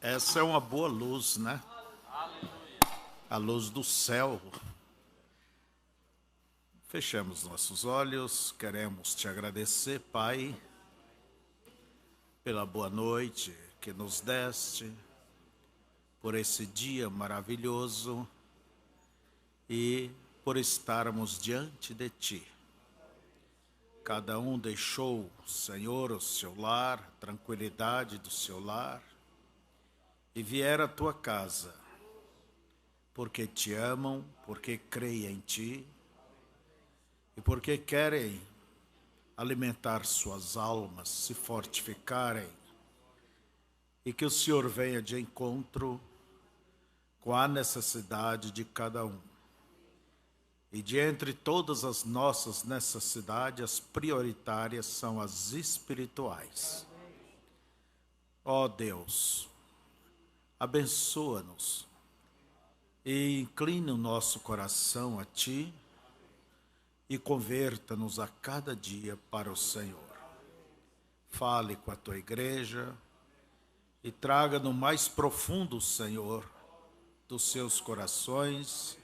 Essa é uma boa luz, né? A luz do céu. Fechamos nossos olhos, queremos te agradecer, Pai, pela boa noite que nos deste, por esse dia maravilhoso e por estarmos diante de Ti. Cada um deixou, Senhor, o seu lar, a tranquilidade do seu lar, e vier à Tua casa, porque Te amam, porque creem em Ti, e porque querem alimentar suas almas, se fortificarem, e que o Senhor venha de encontro com a necessidade de cada um. E de entre todas as nossas necessidades, as prioritárias são as espirituais. Ó Deus, abençoa-nos e inclina o nosso coração a Ti e converta-nos a cada dia para o Senhor. Fale com a Tua igreja e traga no mais profundo, Senhor, dos seus corações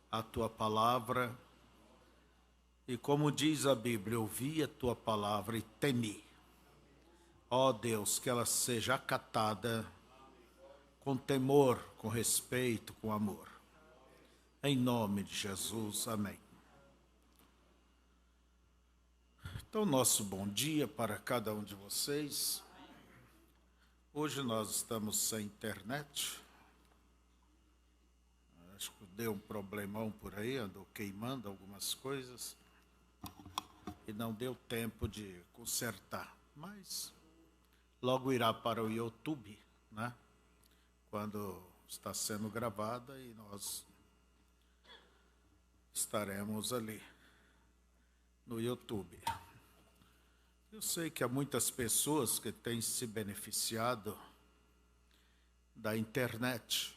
a Tua palavra. E como diz a Bíblia, ouvi a Tua palavra e temi. Ó Deus, que ela seja acatada com temor, com respeito, com amor. Em nome de Jesus, amém. Então, nosso bom dia para cada um de vocês. Hoje nós estamos sem internet. Acho que deu um problemão por aí, andou queimando algumas coisas e não deu tempo de consertar. Mas logo irá para o YouTube, né? Quando está sendo gravada e nós estaremos ali no YouTube. Eu sei que há muitas pessoas que têm se beneficiado da internet.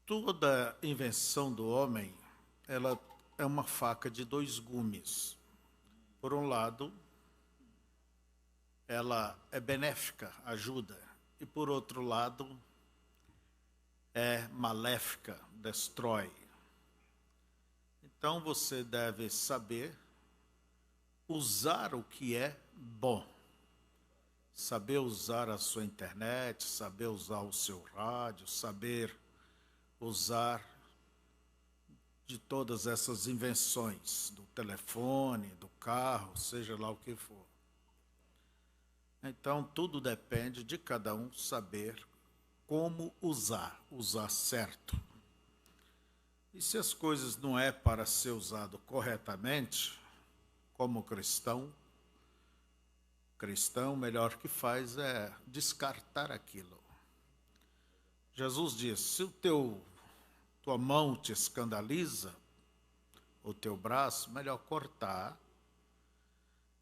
Toda invenção do homem, ela é uma faca de dois gumes. Por um lado, ela é benéfica, ajuda. E por outro lado, é maléfica, destrói. Então você deve saber usar o que é bom. Saber usar a sua internet, saber usar o seu rádio, saber usar de todas essas invenções, do telefone, do carro, seja lá o que for. Então, tudo depende de cada um saber como usar certo. E se as coisas não é para ser usado corretamente, como cristão, o melhor que faz é descartar aquilo. Jesus diz, se tua mão te escandaliza, o teu braço, melhor cortar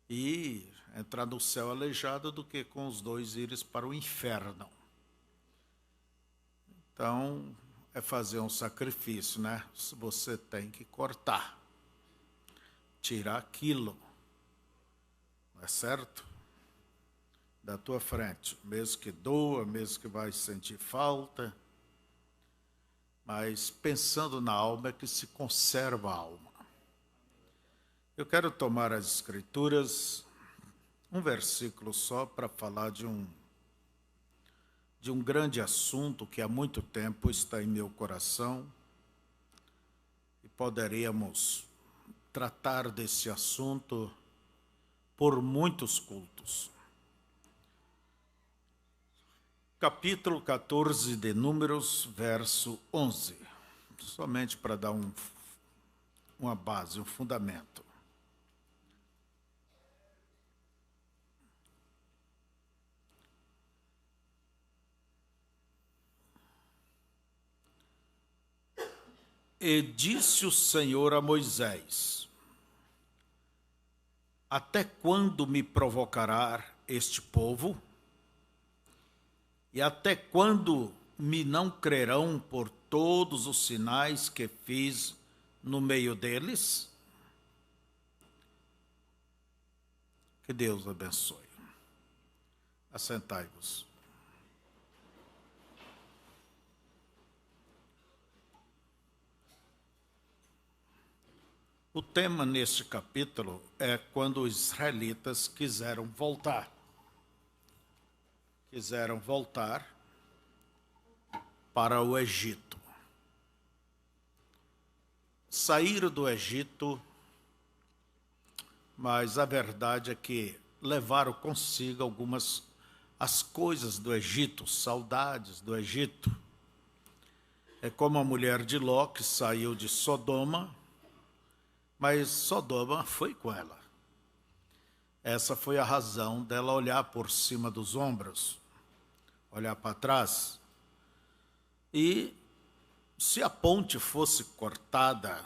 e entrar no céu aleijado do que com os dois ires para o inferno. Então, é fazer um sacrifício, né? Você tem que cortar, tirar aquilo, não é certo? Da tua frente, mesmo que doa, mesmo que vai sentir falta, mas pensando na alma é que se conserva a alma. Eu quero tomar as Escrituras, um versículo só para falar de um grande assunto que há muito tempo está em meu coração e poderíamos tratar desse assunto por muitos cultos. Capítulo 14 de Números, verso 11, somente para dar uma base, um fundamento. E disse o Senhor a Moisés, até quando me provocará este povo? E até quando me não crerão por todos os sinais que fiz no meio deles? Que Deus abençoe. Assentai-vos. O tema neste capítulo é quando os israelitas quiseram voltar. Quiseram voltar para o Egito. Saíram do Egito, mas a verdade é que levaram consigo as coisas do Egito, saudades do Egito. É como a mulher de Ló, que saiu de Sodoma, mas Sodoma foi com ela. Essa foi a razão dela olhar por cima dos ombros, olhar para trás. E se a ponte fosse cortada,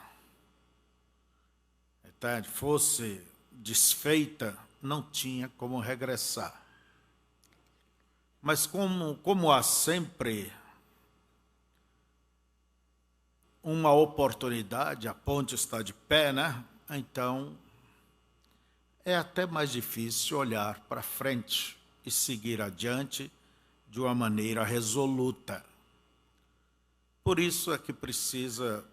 fosse desfeita, não tinha como regressar. Mas como há sempre uma oportunidade, a ponte está de pé, né? Então, é até mais difícil olhar para frente e seguir adiante de uma maneira resoluta. Por isso é que precisa,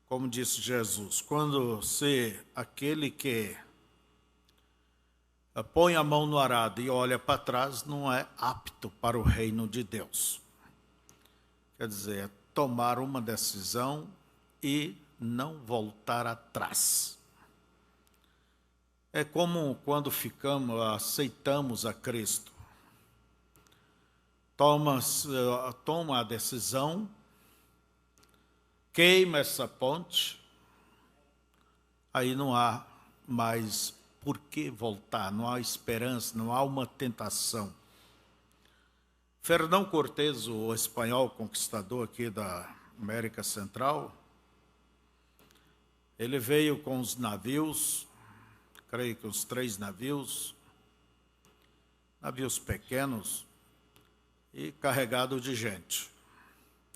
como disse Jesus, quando aquele que põe a mão no arado e olha para trás, não é apto para o reino de Deus. Quer dizer, tomar uma decisão e não voltar atrás. É como quando aceitamos a Cristo. Toma a decisão, queima essa ponte, aí não há mais por que voltar, não há esperança, não há uma tentação. Fernão Cortés, o espanhol conquistador aqui da América Central, ele veio com os navios, creio que os 3 navios pequenos, e carregado de gente,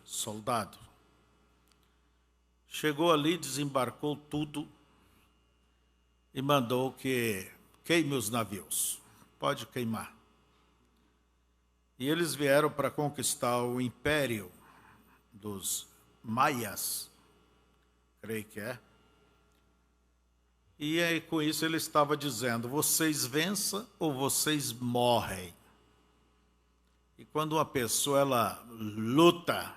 soldado. Chegou ali, desembarcou tudo e mandou que queime os navios. Pode queimar. E eles vieram para conquistar o império dos maias, creio que é. E aí, com isso ele estava dizendo, vocês vençam ou vocês morrem. E quando uma pessoa ela luta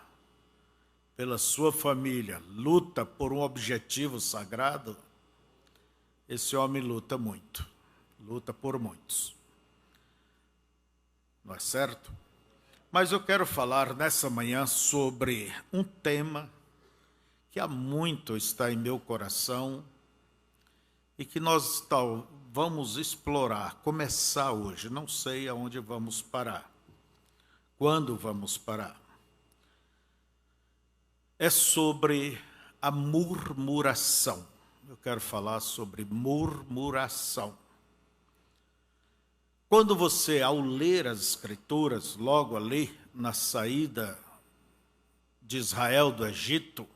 pela sua família, luta por um objetivo sagrado, esse homem luta muito, luta por muitos. Não é certo? Mas eu quero falar nessa manhã sobre um tema que há muito está em meu coração e que nós vamos explorar, começar hoje. Não sei aonde vamos parar, quando vamos parar. É sobre a murmuração. Eu quero falar sobre murmuração. Quando você, ao ler as Escrituras, logo ali na saída de Israel do Egito,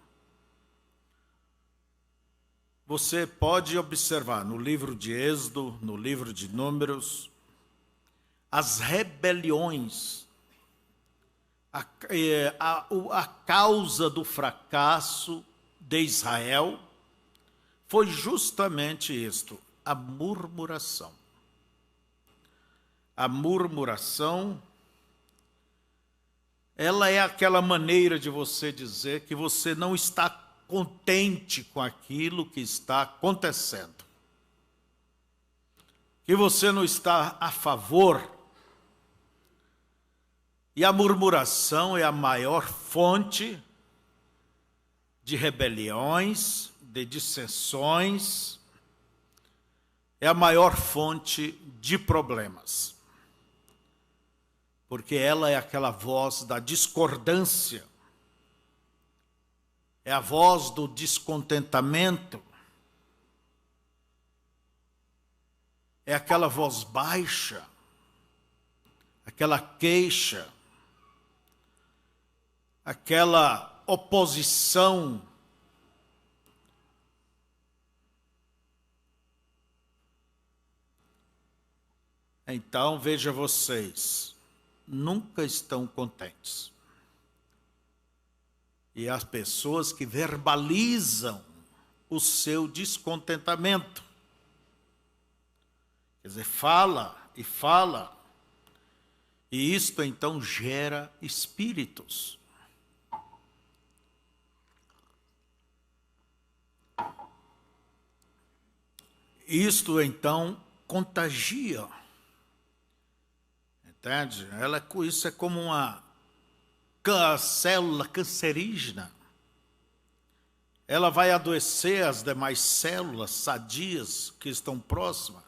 você pode observar no livro de Êxodo, no livro de Números, as rebeliões, a causa do fracasso de Israel foi justamente isto, a murmuração. A murmuração, ela é aquela maneira de você dizer que você não está contente com aquilo que está acontecendo, que você não está a favor. E a murmuração é a maior fonte de rebeliões, de dissensões, é a maior fonte de problemas. Porque ela é aquela voz da discordância, é a voz do descontentamento, é aquela voz baixa, aquela queixa, aquela oposição. Então, veja vocês, nunca estão contentes. E as pessoas que verbalizam o seu descontentamento. Quer dizer, fala e fala, e isto então gera espíritos. Isto então contagia. Entende? Isso é como uma célula cancerígena. Ela vai adoecer as demais células sadias que estão próximas.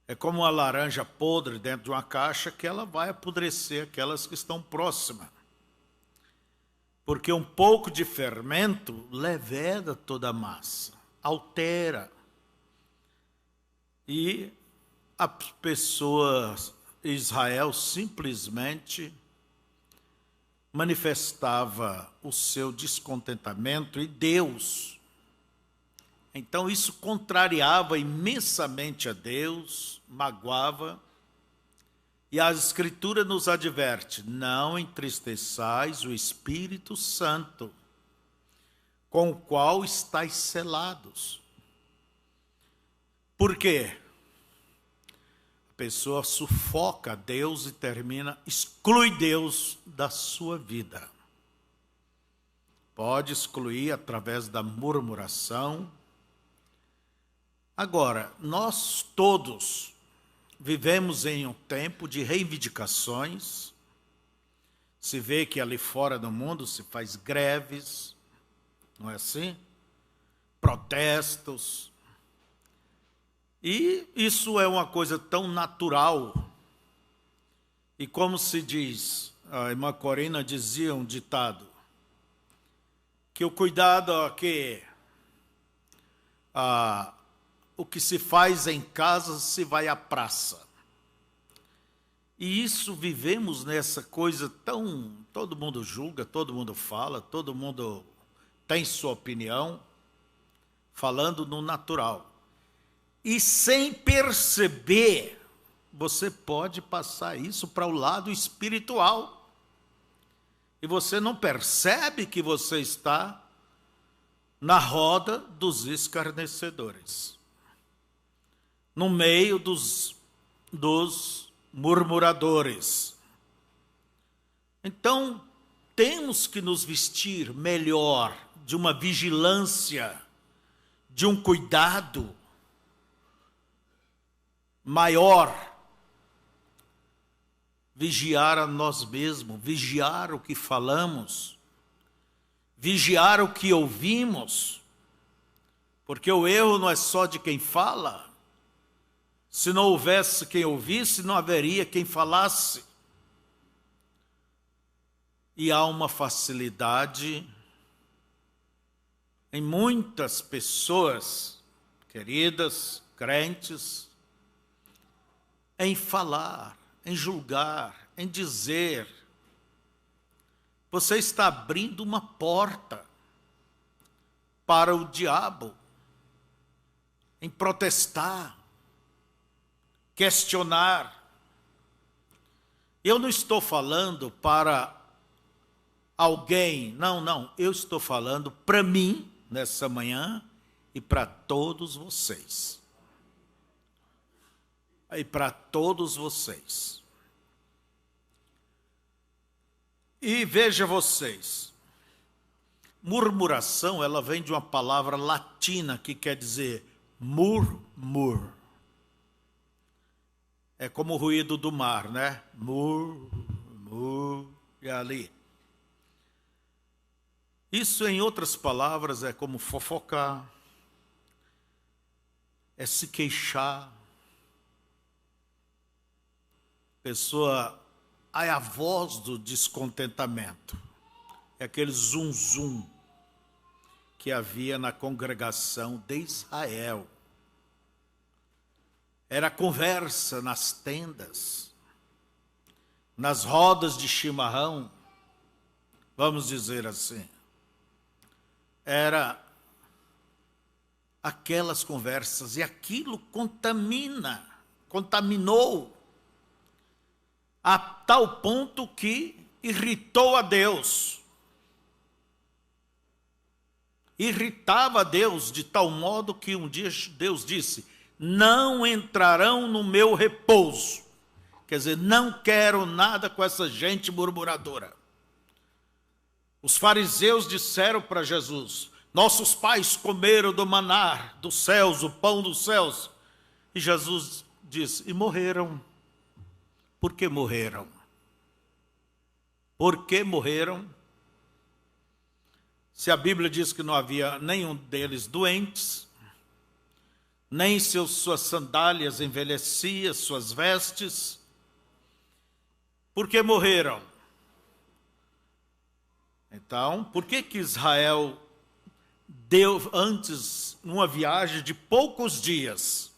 É como uma laranja podre dentro de uma caixa que ela vai apodrecer aquelas que estão próximas. Porque um pouco de fermento leveda toda a massa, altera. E a pessoa, Israel, simplesmente manifestava o seu descontentamento e Deus. Então isso contrariava imensamente a Deus, magoava. E a Escritura nos adverte: não entristeçais o Espírito Santo, com o qual estáis selados. Por quê? A pessoa sufoca Deus e exclui Deus da sua vida. Pode excluir através da murmuração. Agora, nós todos vivemos em um tempo de reivindicações. Se vê que ali fora do mundo se faz greves, não é assim? Protestos. E isso é uma coisa tão natural. E como se diz, a irmã Corina dizia um ditado, que o cuidado é que o que se faz em casa se vai à praça. E isso vivemos nessa coisa tão... todo mundo julga, todo mundo fala, todo mundo tem sua opinião, falando no natural. E sem perceber, você pode passar isso para o lado espiritual. E você não percebe que você está na roda dos escarnecedores, no meio dos murmuradores. Então, temos que nos vestir melhor, de uma vigilância, de um cuidado maior, vigiar a nós mesmos, vigiar o que falamos, vigiar o que ouvimos, porque o erro não é só de quem fala. Se não houvesse quem ouvisse, não haveria quem falasse. E há uma facilidade em muitas pessoas, queridas, crentes, em falar, em julgar, em dizer. Você está abrindo uma porta para o diabo, em protestar, questionar. Eu não estou falando para alguém, não, eu estou falando para mim, nessa manhã, e para todos vocês. E para todos vocês. E veja vocês, murmuração, ela vem de uma palavra latina que quer dizer murmur. É como o ruído do mar, né? E ali. Isso, em outras palavras, é como fofocar, é se queixar. Pessoa, é a voz do descontentamento. É aquele zum que havia na congregação de Israel. Era conversa nas tendas, nas rodas de chimarrão, vamos dizer assim. Era aquelas conversas, e aquilo contaminou, a tal ponto que irritou a Deus. irritava a Deus de tal modo que um dia Deus disse: não entrarão no meu repouso. Quer dizer, não quero nada com essa gente murmuradora. Os fariseus disseram para Jesus: nossos pais comeram do maná dos céus, o pão dos céus. E Jesus disse: e morreram. Por que morreram? Por que morreram? Se a Bíblia diz que não havia nenhum deles doentes, nem suas sandálias envelheciam, suas vestes, por que morreram? Então, por que Israel deu antes uma viagem de poucos dias,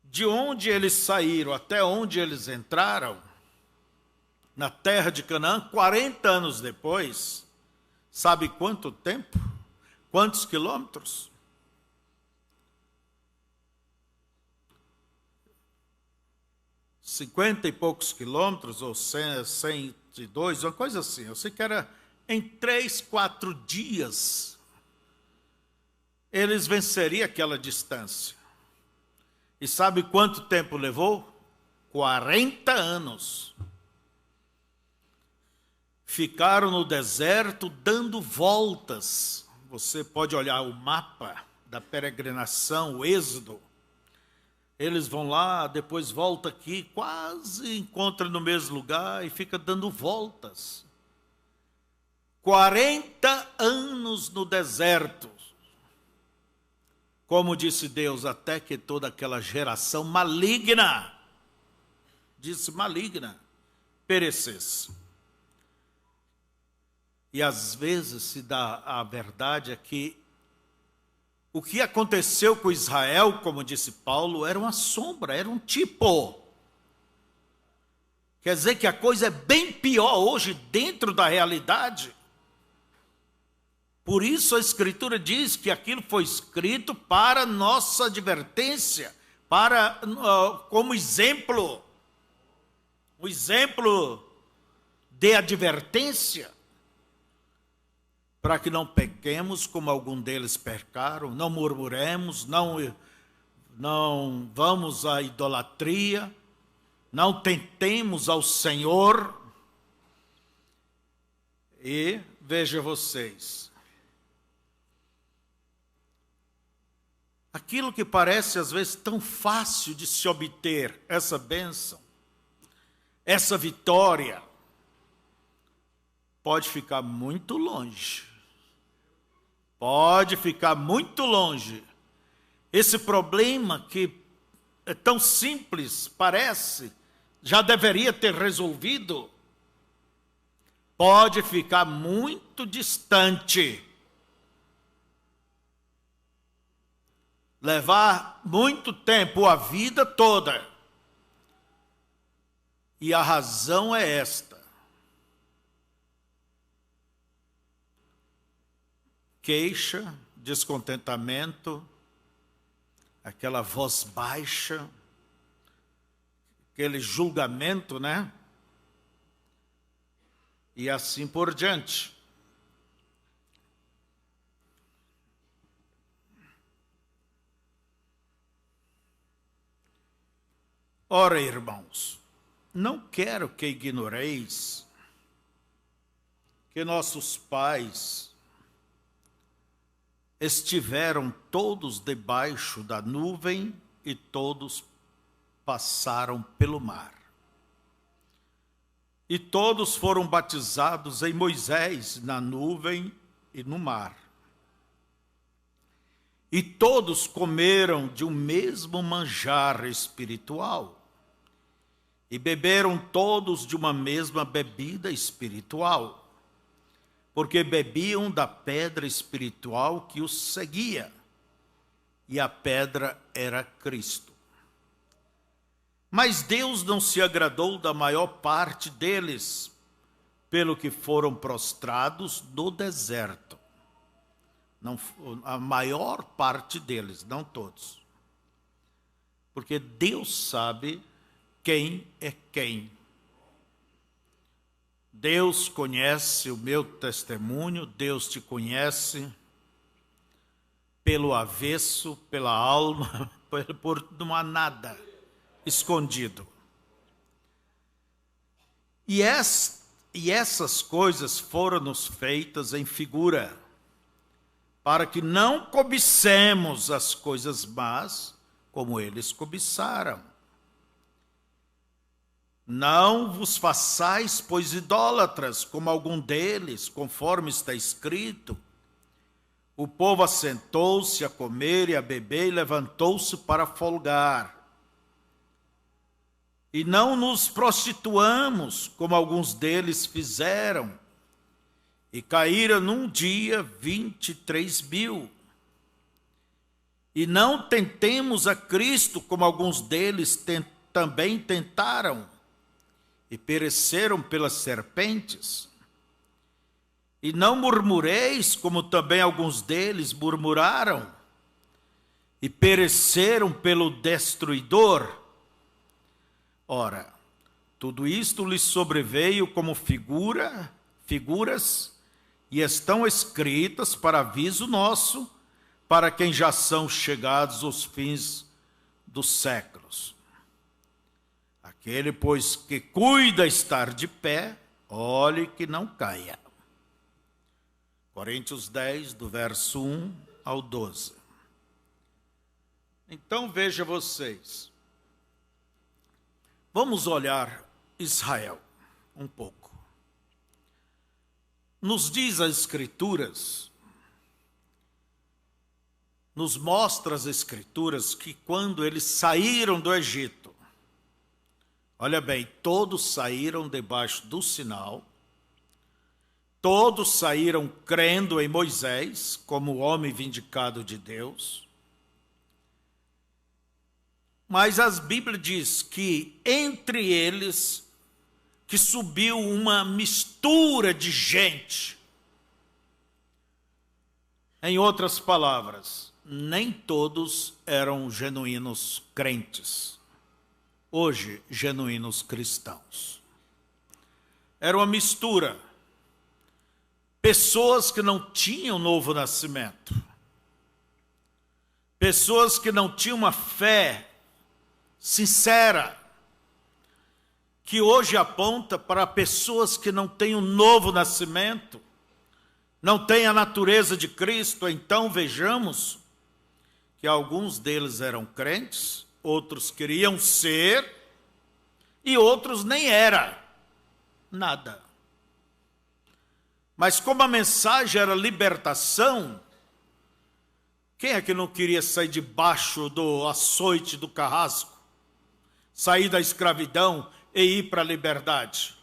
de onde eles saíram até onde eles entraram, na terra de Canaã, 40 anos depois, sabe quanto tempo? Quantos quilômetros? 50 e poucos quilômetros, ou 102, uma coisa assim. Eu sei que era em 3, 4 dias, eles venceriam aquela distância. E sabe quanto tempo levou? 40 anos. Ficaram no deserto dando voltas. Você pode olhar o mapa da peregrinação, o Êxodo. Eles vão lá, depois volta aqui, quase encontra no mesmo lugar e fica dando voltas. 40 anos no deserto. Como disse Deus, até que toda aquela geração maligna, disse maligna, perecesse. E às vezes se dá a verdade é que o que aconteceu com Israel, como disse Paulo, era uma sombra, era um tipo. Quer dizer que a coisa é bem pior hoje dentro da realidade. Por isso a Escritura diz que aquilo foi escrito para nossa advertência, para como exemplo, um exemplo de advertência, para que não pequemos como algum deles pecaram, não murmuremos, não vamos à idolatria, não tentemos ao Senhor. E veja vocês, aquilo que parece às vezes tão fácil de se obter, essa bênção, essa vitória, pode ficar muito longe. Pode ficar muito longe. Esse problema que é tão simples, parece, já deveria ter resolvido, pode ficar muito distante. Levar muito tempo, a vida toda. E a razão é esta: queixa, descontentamento, aquela voz baixa, aquele julgamento, né? E assim por diante. Ora, irmãos, não quero que ignoreis que nossos pais estiveram todos debaixo da nuvem e todos passaram pelo mar. E todos foram batizados em Moisés na nuvem e no mar. E todos comeram de um mesmo manjar espiritual. E beberam todos de uma mesma bebida espiritual, porque bebiam da pedra espiritual que os seguia, e a pedra era Cristo. Mas Deus não se agradou da maior parte deles, pelo que foram prostrados no deserto. Não, a maior parte deles, não todos. Porque Deus sabe quem é quem. Deus conhece o meu testemunho, Deus te conhece pelo avesso, pela alma, não há nada escondido. E essas coisas foram-nos feitas em figura, para que não cobicemos as coisas más, como eles cobiçaram. Não vos façais, pois, idólatras, como algum deles, conforme está escrito. O povo assentou-se a comer e a beber e levantou-se para folgar. E não nos prostituamos, como alguns deles fizeram, e caíram num dia 23.000. E não tentemos a Cristo, como alguns deles também tentaram, e pereceram pelas serpentes. E não murmureis, como também alguns deles murmuraram, e pereceram pelo destruidor. Ora, tudo isto lhes sobreveio como figuras, e estão escritas para aviso nosso, para quem já são chegados os fins dos séculos. Aquele, pois, que cuida estar de pé, olhe que não caia. Coríntios 10, do verso 1 ao 12. Então veja vocês. Vamos olhar Israel um pouco. Nos diz as Escrituras, nos mostra as Escrituras que quando eles saíram do Egito, olha bem, todos saíram debaixo do sinal, todos saíram crendo em Moisés como o homem vindicado de Deus. Mas a Bíblia diz que entre eles que subiu uma mistura de gente. Em outras palavras, nem todos eram genuínos crentes. Hoje, genuínos cristãos. Era uma mistura. Pessoas que não tinham novo nascimento. Pessoas que não tinham uma fé sincera, que hoje aponta para pessoas que não têm um novo nascimento, não têm a natureza de Cristo. Então vejamos que alguns deles eram crentes, outros queriam ser, e outros nem era nada. Mas como a mensagem era libertação, quem é que não queria sair debaixo do açoite do carrasco? Sair da escravidão e ir para a liberdade?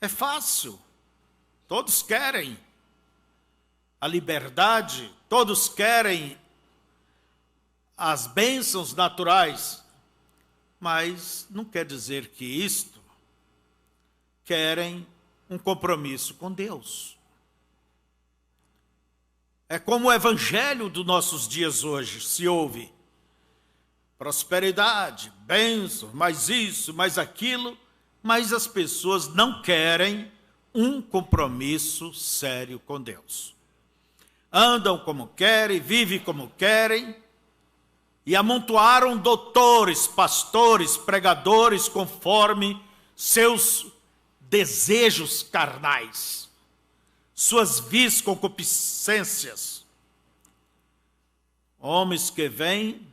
É fácil. Todos querem a liberdade, todos querem as bênçãos naturais, mas não quer dizer que isto querem um compromisso com Deus. É como o evangelho dos nossos dias hoje se ouve. Prosperidade, bênção, mais isso, mais aquilo, mas as pessoas não querem um compromisso sério com Deus. Andam como querem, vivem como querem, e amontoaram doutores, pastores, pregadores, conforme seus desejos carnais, suas vis concupiscências. Homens que vêm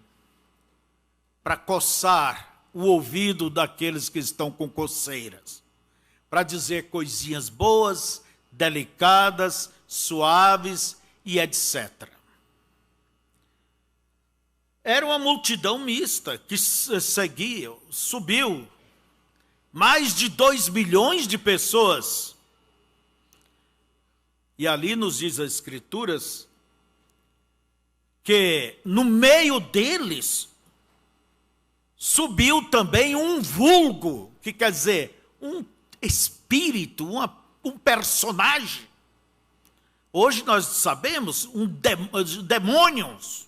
para coçar o ouvido daqueles que estão com coceiras, para dizer coisinhas boas, delicadas, suaves e etc. Era uma multidão mista que seguia, subiu, mais de 2 milhões de pessoas. E ali nos diz as Escrituras que no meio deles subiu também um vulgo, que quer dizer, um espírito, um personagem. Hoje nós sabemos, demônios.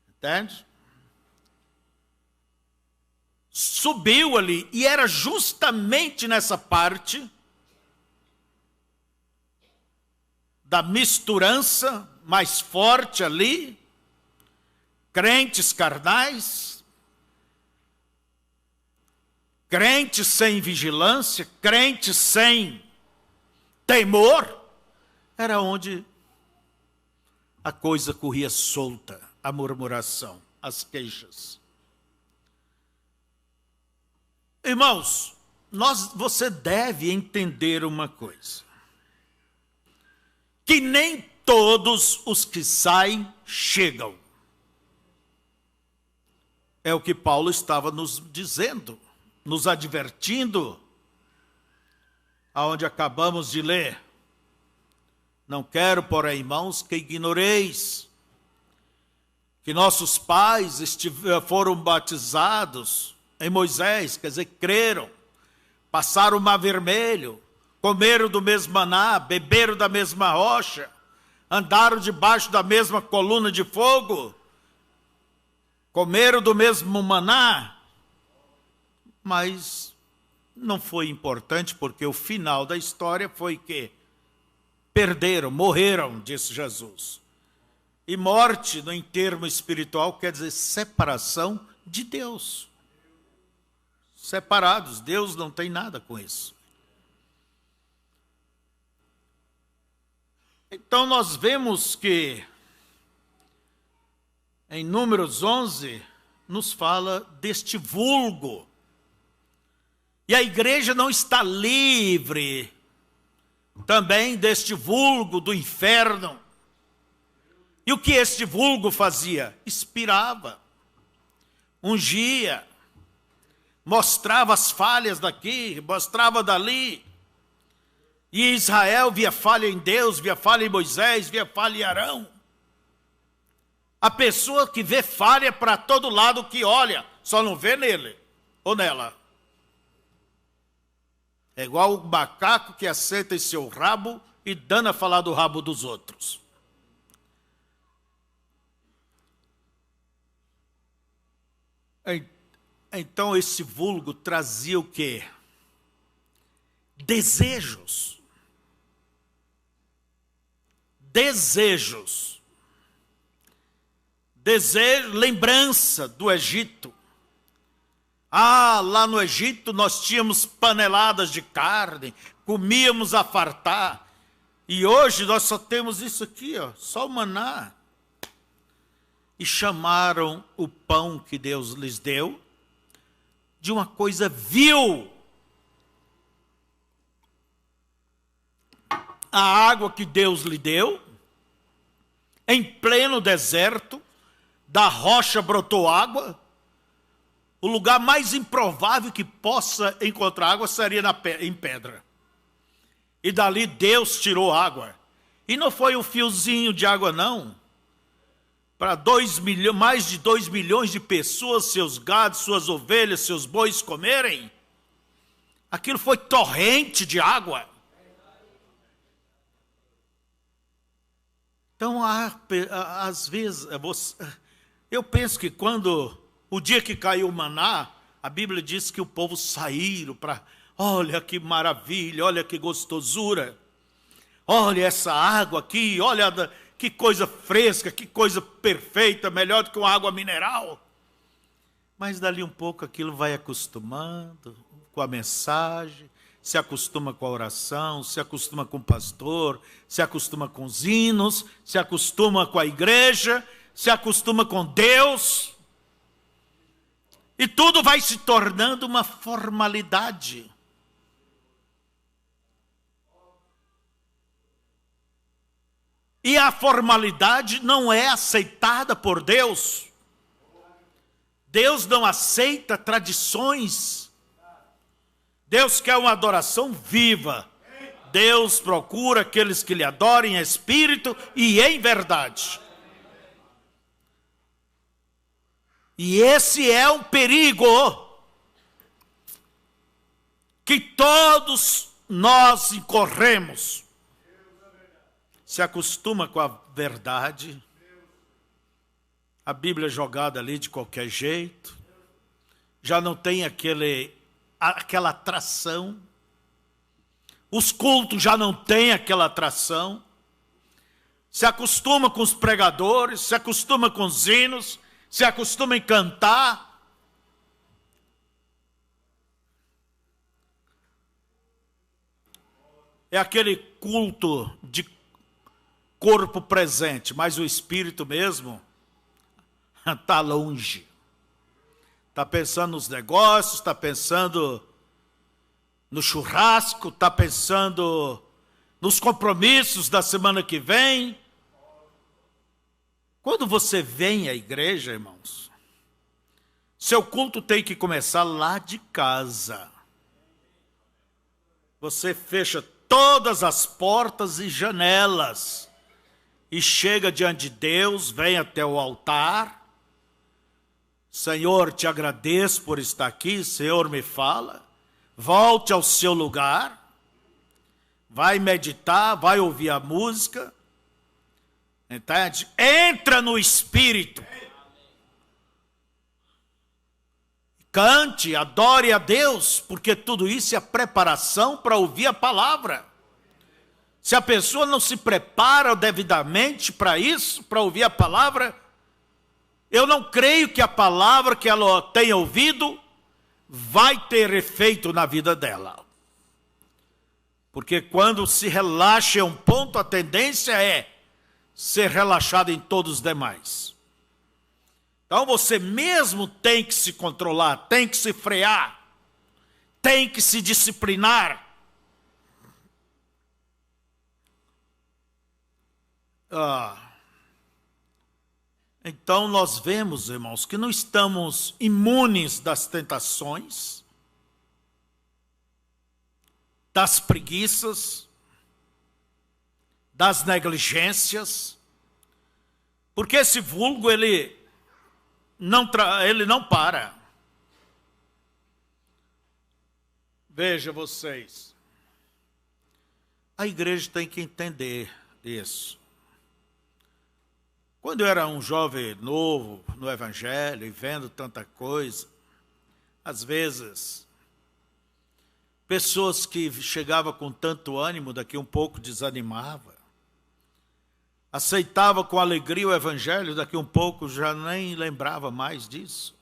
Entende? subiu ali, e era justamente nessa parte da misturança mais forte ali, crentes carnais, crentes sem vigilância, crentes sem temor, era onde a coisa corria solta, a murmuração, as queixas. Irmãos, você deve entender uma coisa, que nem todos os que saem chegam. É o que Paulo estava nos dizendo, nos advertindo, aonde acabamos de ler. Não quero, porém, irmãos, que ignoreis que nossos pais foram batizados em Moisés, quer dizer, creram, passaram o mar vermelho, comeram do mesmo maná, beberam da mesma rocha, andaram debaixo da mesma coluna de fogo, comeram do mesmo maná, mas não foi importante, porque o final da história foi que perderam, morreram, disse Jesus. E morte, em termo espiritual, quer dizer separação de Deus. Separados, Deus não tem nada com isso. Então nós vemos que em Números 11 nos fala deste vulgo. E a igreja não está livre também deste vulgo do inferno. E o que este vulgo fazia? Inspirava, ungia, mostrava as falhas daqui, mostrava dali. E Israel via falha em Deus, via falha em Moisés, via falha em Arão. A pessoa que vê falha para todo lado que olha, só não vê nele ou nela. É igual o macaco que assenta em seu rabo e dana a falar do rabo dos outros. Então esse vulgo trazia o quê? Desejos. Lembrança do Egito. Lá no Egito nós tínhamos paneladas de carne, comíamos a fartar. E hoje nós só temos isso aqui, só o maná. E chamaram o pão que Deus lhes deu de uma coisa vil. A água que Deus lhe deu, em pleno deserto, da rocha brotou água. O lugar mais improvável que possa encontrar água seria em pedra. E dali Deus tirou água. E não foi um fiozinho de água, não. Para mais de 2 milhões de pessoas, seus gados, suas ovelhas, seus bois comerem. Aquilo foi torrente de água. Então, às vezes, eu penso que quando o dia que caiu o maná, a Bíblia diz que o povo saíram para, olha que maravilha, olha que gostosura, olha essa água aqui, olha que coisa fresca, que coisa perfeita, melhor do que uma água mineral. Mas dali um pouco aquilo vai acostumando com a mensagem, se acostuma com a oração, se acostuma com o pastor, se acostuma com os hinos, se acostuma com a igreja, se acostuma com Deus. E tudo vai se tornando uma formalidade. E a formalidade não é aceitada por Deus. Deus não aceita tradições. Deus quer uma adoração viva. Deus procura aqueles que lhe adorem em espírito e em verdade. E esse é um perigo que todos nós incorremos. Se acostuma com a verdade, a Bíblia é jogada ali de qualquer jeito, já não tem aquela atração. Os cultos já não têm aquela atração. Se acostuma com os pregadores, se acostuma com os hinos, se acostuma em cantar. É aquele culto de corpo presente, mas o espírito mesmo está longe. Está pensando nos negócios, está pensando no churrasco, está pensando nos compromissos da semana que vem. Quando você vem à igreja, irmãos, seu culto tem que começar lá de casa. Você fecha todas as portas e janelas e chega diante de Deus, vem até o altar. Senhor, te agradeço por estar aqui. Senhor, me fala. Volte ao seu lugar. Vai meditar, vai ouvir a música. Entende? Entra no Espírito. Cante, adore a Deus, porque tudo isso é preparação para ouvir a palavra. Se a pessoa não se prepara devidamente para isso, para ouvir a palavra, eu não creio que a palavra que ela tenha ouvido vai ter efeito na vida dela. Porque quando se relaxa em um ponto, a tendência é ser relaxado em todos os demais. Então você mesmo tem que se controlar, tem que se frear, tem que se disciplinar. Então nós vemos, irmãos, que não estamos imunes das tentações, das preguiças, das negligências, porque esse vulgo ele não para. Veja vocês, a igreja tem que entender isso. Quando eu era um jovem novo no Evangelho e vendo tanta coisa, às vezes, pessoas que chegavam com tanto ânimo, daqui um pouco desanimava. Aceitava com alegria o Evangelho, daqui um pouco já nem lembrava mais disso.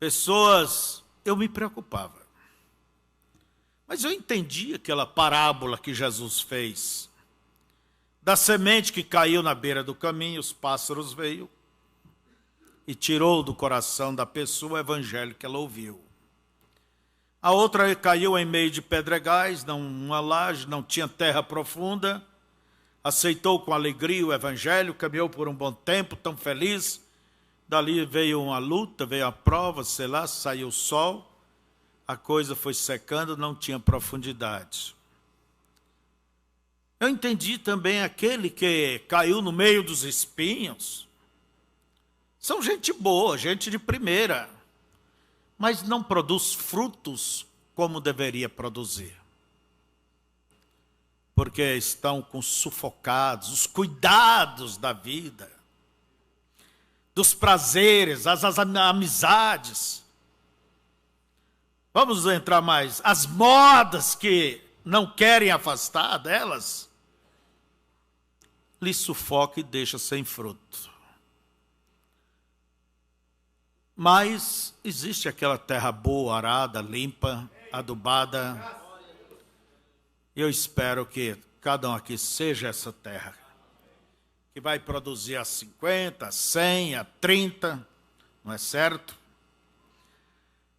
Pessoas, eu me preocupava. Mas eu entendi aquela parábola que Jesus fez. Da semente que caiu na beira do caminho, os pássaros veio e tirou do coração da pessoa o evangelho que ela ouviu. A outra caiu em meio de pedregais, uma laje, não tinha terra profunda, aceitou com alegria o evangelho, caminhou por um bom tempo, tão feliz. Dali veio uma luta, veio a prova, sei lá, saiu o sol, a coisa foi secando, não tinha profundidade. Eu entendi também aquele que caiu no meio dos espinhos. São gente boa, gente de primeira, mas não produz frutos como deveria produzir. Porque estão sufocados, os cuidados da vida, dos prazeres, as amizades. Vamos entrar mais. As modas que não querem afastar delas, lhe sufoca e deixa sem fruto. Mas existe aquela terra boa, arada, limpa, adubada. Eu espero que cada um aqui seja essa terra, que vai produzir a 50, a 100, a 30, não é certo?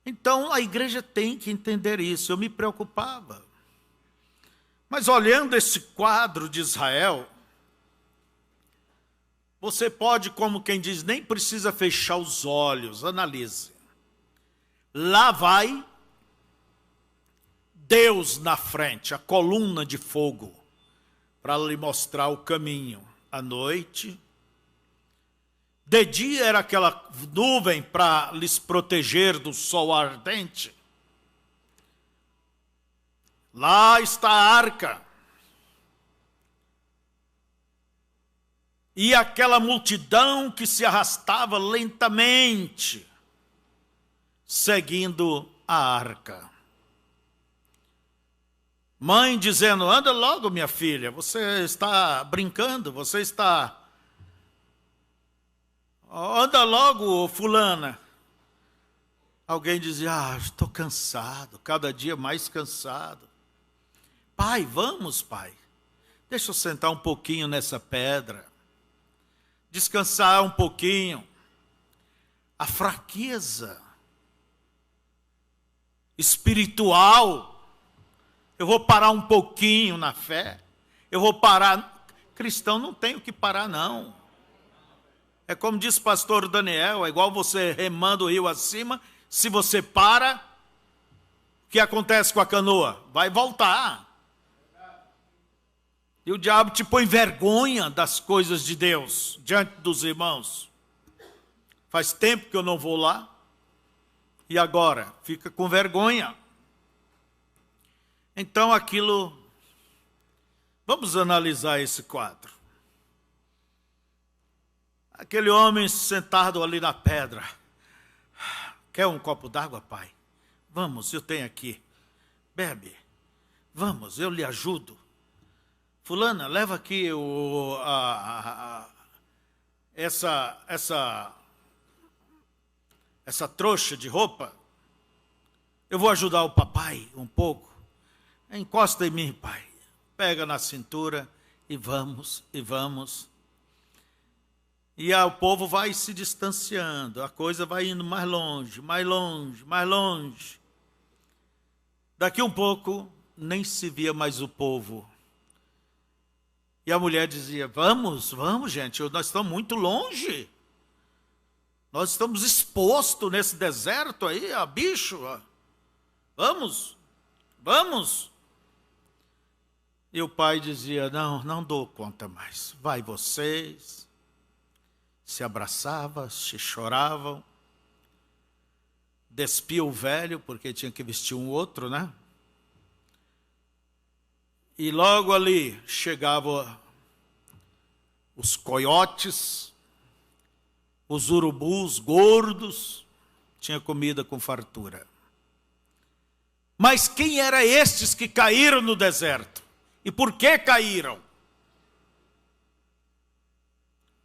Então a igreja tem que entender isso. Eu me preocupava. Mas olhando esse quadro de Israel, você pode, como quem diz, nem precisa fechar os olhos, analise. Lá vai Deus na frente, a coluna de fogo, para lhe mostrar o caminho. À noite, de dia era aquela nuvem para lhes proteger do sol ardente. Lá está a arca. e aquela multidão que se arrastava lentamente, seguindo a arca. Mãe dizendo: anda logo, minha filha, você está brincando, você está... Anda logo, fulana. Alguém dizia: estou cansado, cada dia mais cansado. Pai, vamos, pai. Deixa eu sentar um pouquinho nessa pedra. Descansar um pouquinho. A fraqueza espiritual. Eu vou parar um pouquinho na fé. Eu vou parar. Cristão não tem o que parar, não. É como disse o pastor Daniel, é igual você remando o rio acima. Se você para, o que acontece com a canoa? Vai voltar. E o diabo te põe vergonha das coisas de Deus diante dos irmãos. Faz tempo que eu não vou lá. E agora? Fica com vergonha. Então aquilo... Vamos analisar esse quadro. Aquele homem sentado ali na pedra. Quer um copo d'água, pai? Vamos, eu tenho aqui. Bebe. Vamos, eu lhe ajudo. Fulana, leva aqui essa trouxa de roupa. Eu vou ajudar o papai um pouco. Encosta em mim, pai. Pega na cintura e vamos, e vamos. E o povo vai se distanciando, a coisa vai indo mais longe, mais longe, mais longe. Daqui um pouco, nem se via mais o povo. E a mulher dizia: vamos, vamos, gente, nós estamos muito longe. Nós estamos expostos nesse deserto aí, bicho. Vamos, vamos. E o pai dizia: não dou conta mais. Vai vocês. Se abraçavam, se choravam. Despia o velho, porque tinha que vestir um outro, né? E logo ali chegavam os coiotes, os urubus gordos, tinha comida com fartura. Mas quem eram estes que caíram no deserto? E por que caíram?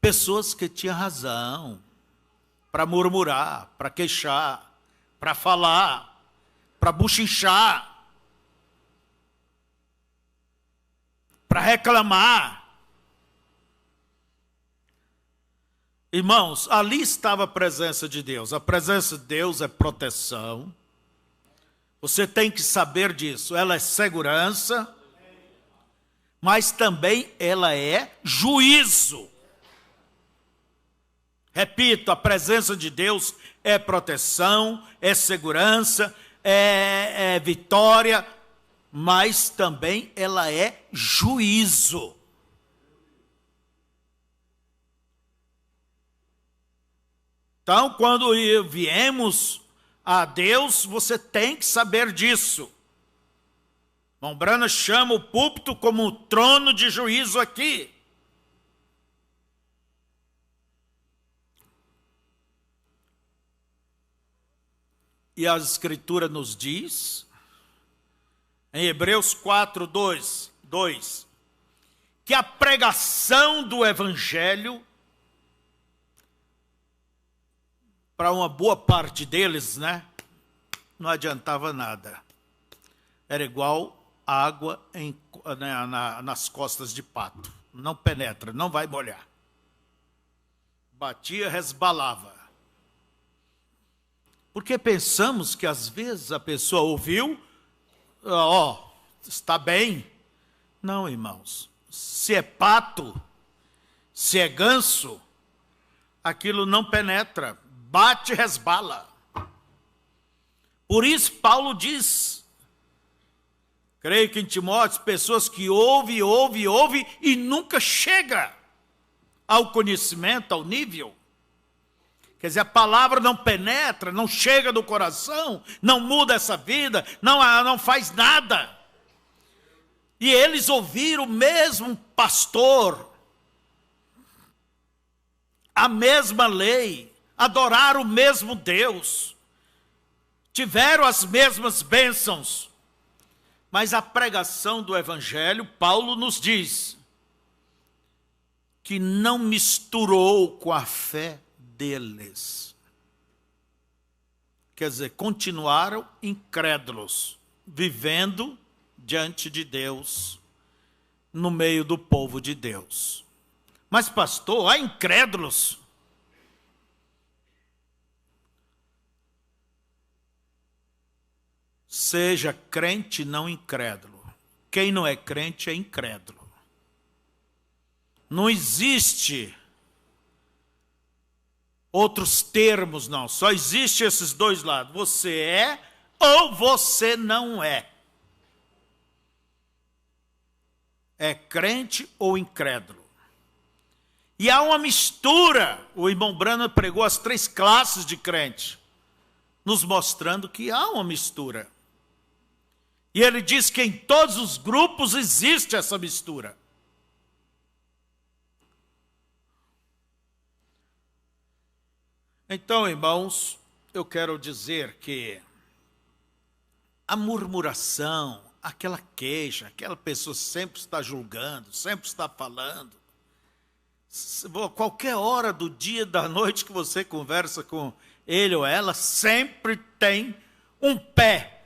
Pessoas que tinham razão para murmurar, para queixar, para falar, para buchinchar, para reclamar. Irmãos, ali estava a presença de Deus. A presença de Deus é proteção. Você tem que saber disso. Ela é segurança, mas também ela é juízo. Repito, a presença de Deus é proteção, é segurança, é vitória, mas também ela é juízo. Então, quando viemos a Deus, você tem que saber disso. Irmão Brana chama o púlpito como um trono de juízo aqui. E a Escritura nos diz, em Hebreus 4, 2, que a pregação do Evangelho, para uma boa parte deles, né, não adiantava nada. Era igual água nas costas de pato. Não penetra, não vai molhar. Batia, resbalava. Porque pensamos que às vezes a pessoa ouviu, está bem. Não, irmãos. Se é pato, se é ganso, aquilo não penetra. Bate e resbala. Por isso Paulo diz, creio que em Timóteo, pessoas que ouvem e nunca chega ao conhecimento, ao nível. Quer dizer, a palavra não penetra, não chega no coração, não muda essa vida, não faz nada. E eles ouviram o mesmo pastor a mesma lei, adoraram o mesmo Deus, tiveram as mesmas bênçãos. Mas a pregação do Evangelho, Paulo nos diz que não misturou com a fé deles. Quer dizer, continuaram incrédulos, vivendo diante de Deus, no meio do povo de Deus. Mas pastor, há incrédulos? Seja crente, não incrédulo. Quem não é crente é incrédulo. Não existe outros termos, não. Só existe esses dois lados. Você é ou você não é. É crente ou incrédulo. E há uma mistura. O irmão Branham pregou as 3 classes de crente, nos mostrando que há uma mistura. E ele diz que em todos os grupos existe essa mistura. Então, irmãos, eu quero dizer que a murmuração, aquela queixa, aquela pessoa sempre está julgando, sempre está falando. Qualquer hora do dia, da noite que você conversa com ele ou ela, sempre tem um pé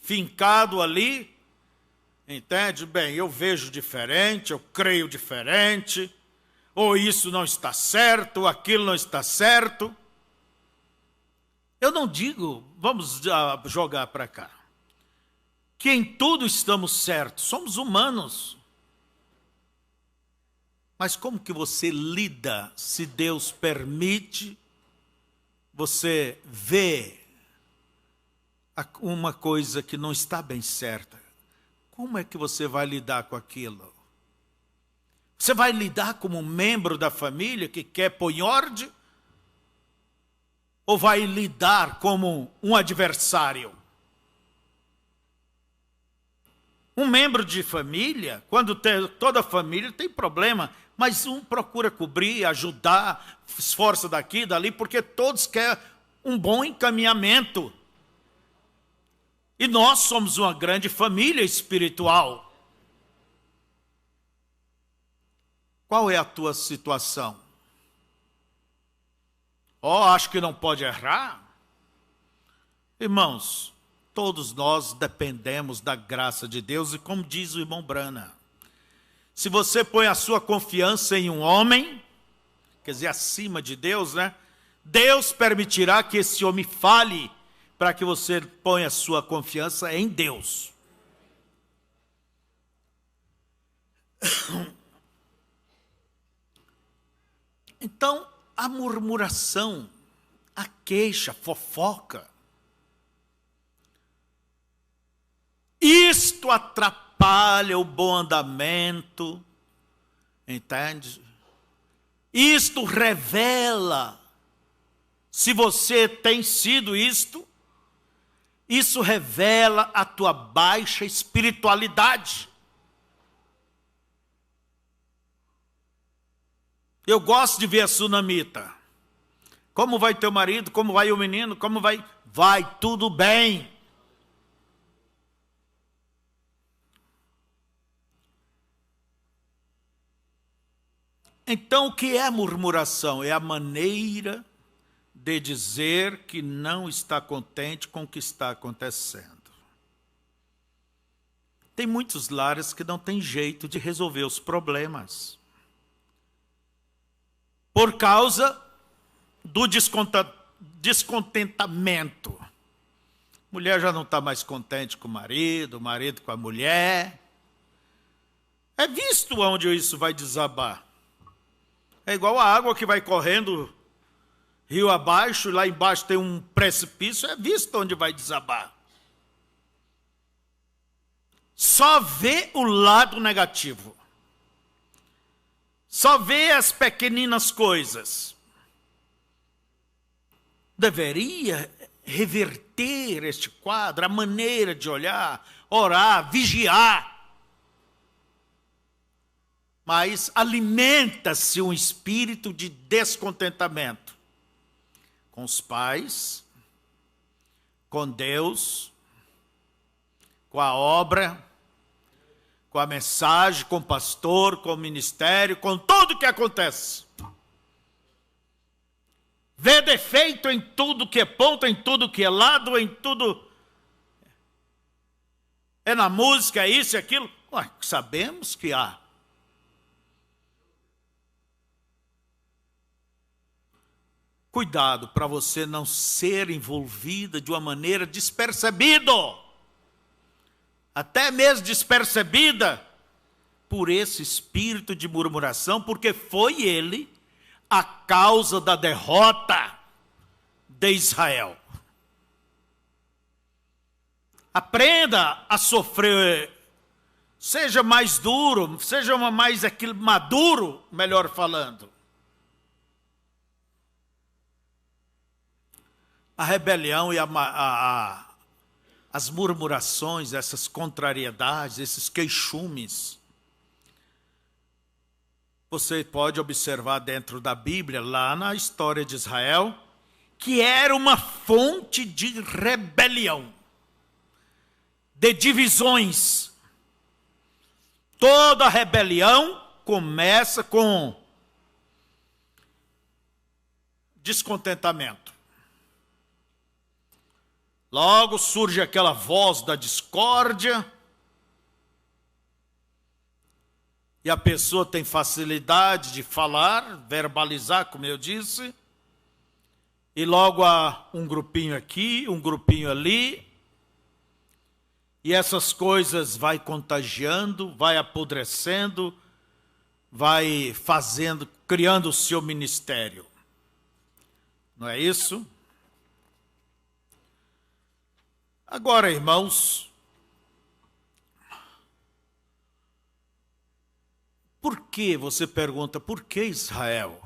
fincado ali, entende? Bem, eu vejo diferente, eu creio diferente, ou isso não está certo, ou aquilo não está certo. Eu não digo, vamos jogar para cá, que em tudo estamos certos, somos humanos. Mas como que você lida, se Deus permite, você vê uma coisa que não está bem certa? Como é que você vai lidar com aquilo? Você vai lidar como um membro da família que quer pôr em ordem? Ou vai lidar como um adversário? Um membro de família, quando toda a família tem problema, mas um procura cobrir, ajudar, esforça daqui, dali, porque todos querem um bom encaminhamento. E nós somos uma grande família espiritual. Qual é a tua situação? Acho que não pode errar? Irmãos, todos nós dependemos da graça de Deus, e como diz o irmão Branham, se você põe a sua confiança em um homem, quer dizer, acima de Deus, né? Deus permitirá que esse homem fale, para que você ponha a sua confiança em Deus. Então, a murmuração, a queixa, a fofoca, isto atrapalha o bom andamento, entende? Isto revela, se você tem sido isto, isso revela a tua baixa espiritualidade. Eu gosto de ver a sunamita. Como vai teu marido? Como vai o menino? Como vai? Vai tudo bem. Então, o que é murmuração? É a maneira de dizer que não está contente com o que está acontecendo. Tem muitos lares que não tem jeito de resolver os problemas, por causa do descontentamento. Mulher já não está mais contente com o marido com a mulher. É visto onde isso vai desabar. É igual a água que vai correndo rio abaixo, lá embaixo tem um precipício, é visto onde vai desabar. Só vê o lado negativo. Só vê as pequeninas coisas. Deveria reverter este quadro, a maneira de olhar, orar, vigiar. mas alimenta-se um espírito de descontentamento com os pais, com Deus, com a obra, com a mensagem, com o pastor, com o ministério, com tudo que acontece. Vê defeito em tudo que é ponto, em tudo que é lado, em tudo. É na música, é isso e aquilo. Ué, sabemos que há. Cuidado para você não ser envolvida de uma maneira despercebida, até mesmo despercebida por esse espírito de murmuração, porque foi ele a causa da derrota de Israel. Aprenda a sofrer, seja mais duro, seja mais maduro, melhor falando. A rebelião e as murmurações, essas contrariedades, esses queixumes, você pode observar dentro da Bíblia, lá na história de Israel, que era uma fonte de rebelião, de divisões. Toda rebelião começa com descontentamento. Logo surge aquela voz da discórdia, e a pessoa tem facilidade de falar, verbalizar, como eu disse, e logo há um grupinho aqui, um grupinho ali, e essas coisas vai contagiando, vai apodrecendo, vai fazendo, criando o seu ministério. Não é isso? Agora, irmãos, por que, você pergunta, por que Israel?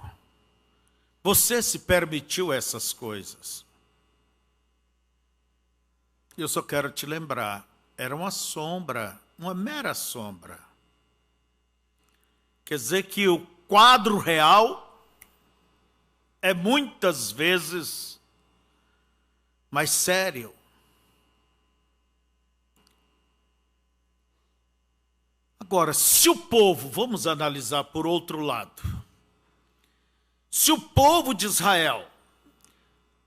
Você se permitiu essas coisas? Eu só quero te lembrar, era uma sombra, uma mera sombra. Quer dizer que o quadro real é muitas vezes mais sério. Agora, se o povo, vamos analisar por outro lado, se o povo de Israel,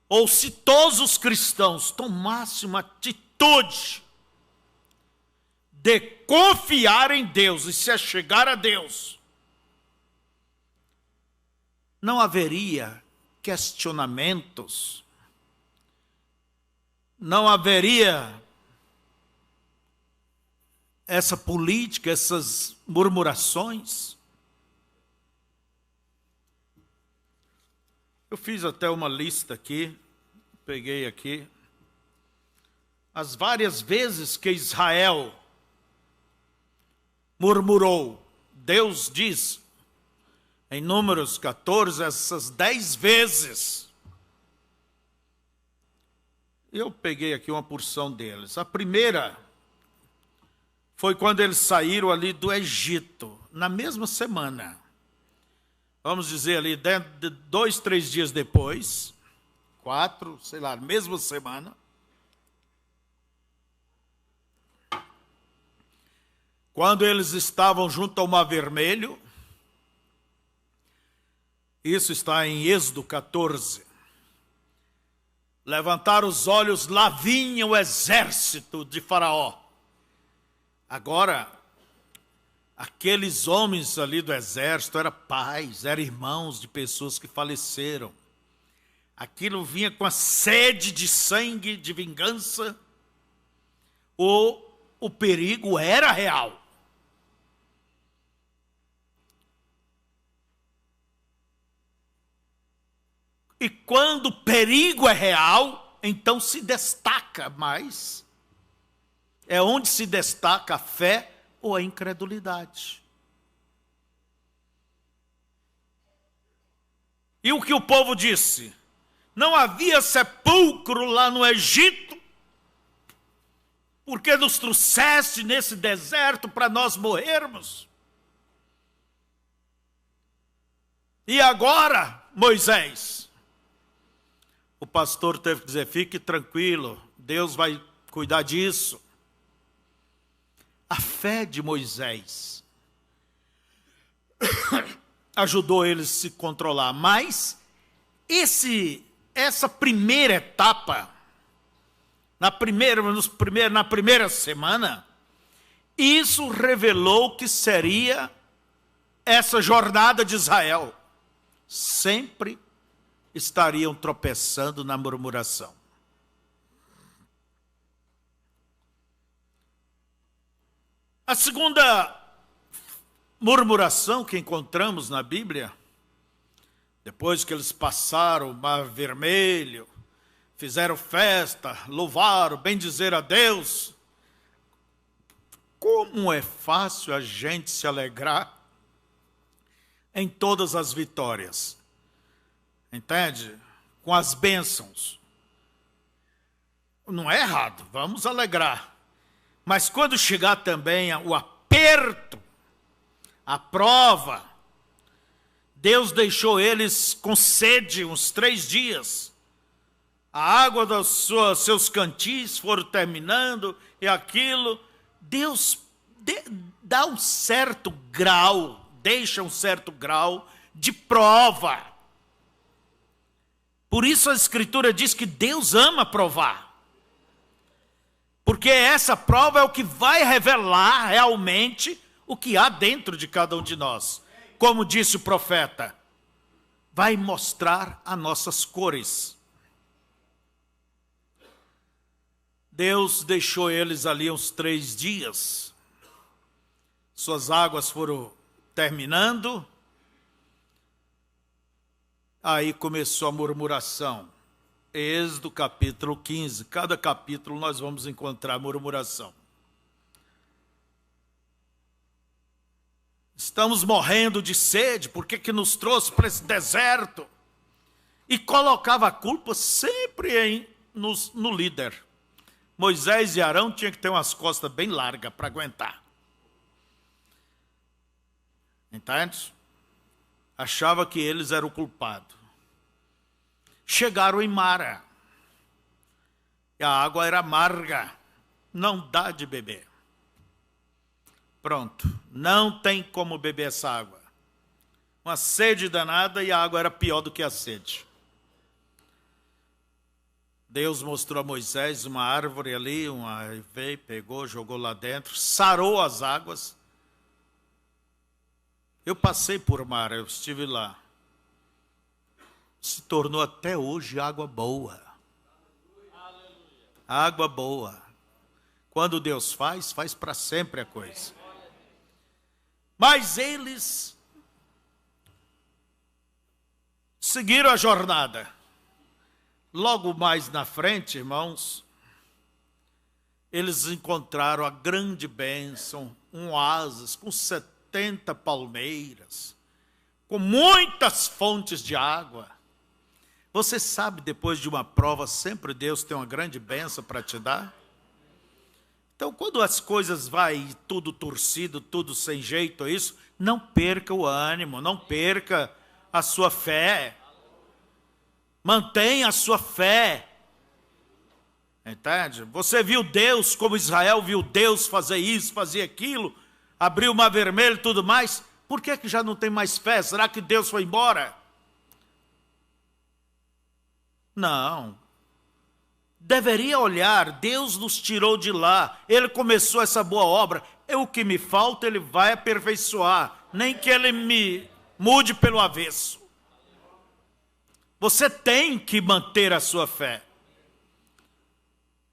ou se todos os cristãos tomassem uma atitude de confiar em Deus e se achegar a Deus, não haveria questionamentos, não haveria essa política, essas murmurações. Eu fiz até uma lista aqui, peguei aqui, as várias vezes que Israel murmurou. Deus diz, em Números 14, essas 10 vezes. Eu peguei aqui uma porção deles. A primeira foi quando eles saíram ali do Egito, na mesma semana. Vamos dizer ali, dentro de 2, 3 dias depois, 4, sei lá, mesma semana. Quando eles estavam junto ao Mar Vermelho, isso está em Êxodo 14. Levantaram os olhos, lá vinha o exército de Faraó. Agora, aqueles homens ali do exército eram pais, eram irmãos de pessoas que faleceram. Aquilo vinha com a sede de sangue, de vingança. O perigo era real. E quando o perigo é real, então se destaca mais. É onde se destaca a fé ou a incredulidade. E o que o povo disse? Não havia sepulcro lá no Egito, porque nos trouxeste nesse deserto para nós morrermos? E agora, Moisés? O pastor teve que dizer, fique tranquilo, Deus vai cuidar disso. A fé de Moisés ajudou eles a se controlar, mas essa primeira etapa, na primeira semana, isso revelou que seria essa jornada de Israel. Sempre estariam tropeçando na murmuração. A segunda murmuração que encontramos na Bíblia, depois que eles passaram o Mar Vermelho, fizeram festa, louvaram, bendizer a Deus. Como é fácil a gente se alegrar em todas as vitórias. Entende? Com as bênçãos. Não é errado, vamos alegrar. Mas quando chegar também o aperto, a prova, Deus deixou eles com sede uns 3 dias. A água dos seus cantis foram terminando e aquilo. Deus dá um certo grau, deixa um certo grau de prova. Por isso a Escritura diz que Deus ama provar. Porque essa prova é o que vai revelar realmente o que há dentro de cada um de nós. Como disse o profeta, vai mostrar as nossas cores. Deus deixou eles ali uns 3 dias. Suas águas foram terminando. Aí começou a murmuração. Êxodo capítulo 15. Cada capítulo nós vamos encontrar murmuração. Estamos morrendo de sede, por que nos trouxe para esse deserto? E colocava a culpa sempre no líder. Moisés e Arão tinham que ter umas costas bem largas para aguentar. Entende? Achava que eles eram o culpado. Chegaram em Mara. E a água era amarga. Não dá de beber. Pronto. Não tem como beber essa água. Uma sede danada e a água era pior do que a sede. Deus mostrou a Moisés uma árvore ali, veio, pegou, jogou lá dentro, sarou as águas. Eu passei por Mara, eu estive lá. Se tornou até hoje água boa. Água boa. Quando Deus faz para sempre a coisa. Mas eles seguiram a jornada. Logo mais na frente, irmãos, eles encontraram a grande bênção, um oásis com 70 palmeiras, com muitas fontes de água. Você sabe, depois de uma prova, sempre Deus tem uma grande bênção para te dar? Então, quando as coisas vai tudo torcido, tudo sem jeito, isso, não perca o ânimo, não perca a sua fé. Mantenha a sua fé. Entende? Você viu Deus, como Israel viu Deus fazer isso, fazer aquilo, abriu o Mar Vermelho e tudo mais. Por que já não tem mais fé? Será que Deus foi embora? Não. Deveria olhar, Deus nos tirou de lá, Ele começou essa boa obra, o que me falta Ele vai aperfeiçoar, nem que Ele me mude pelo avesso. Você tem que manter a sua fé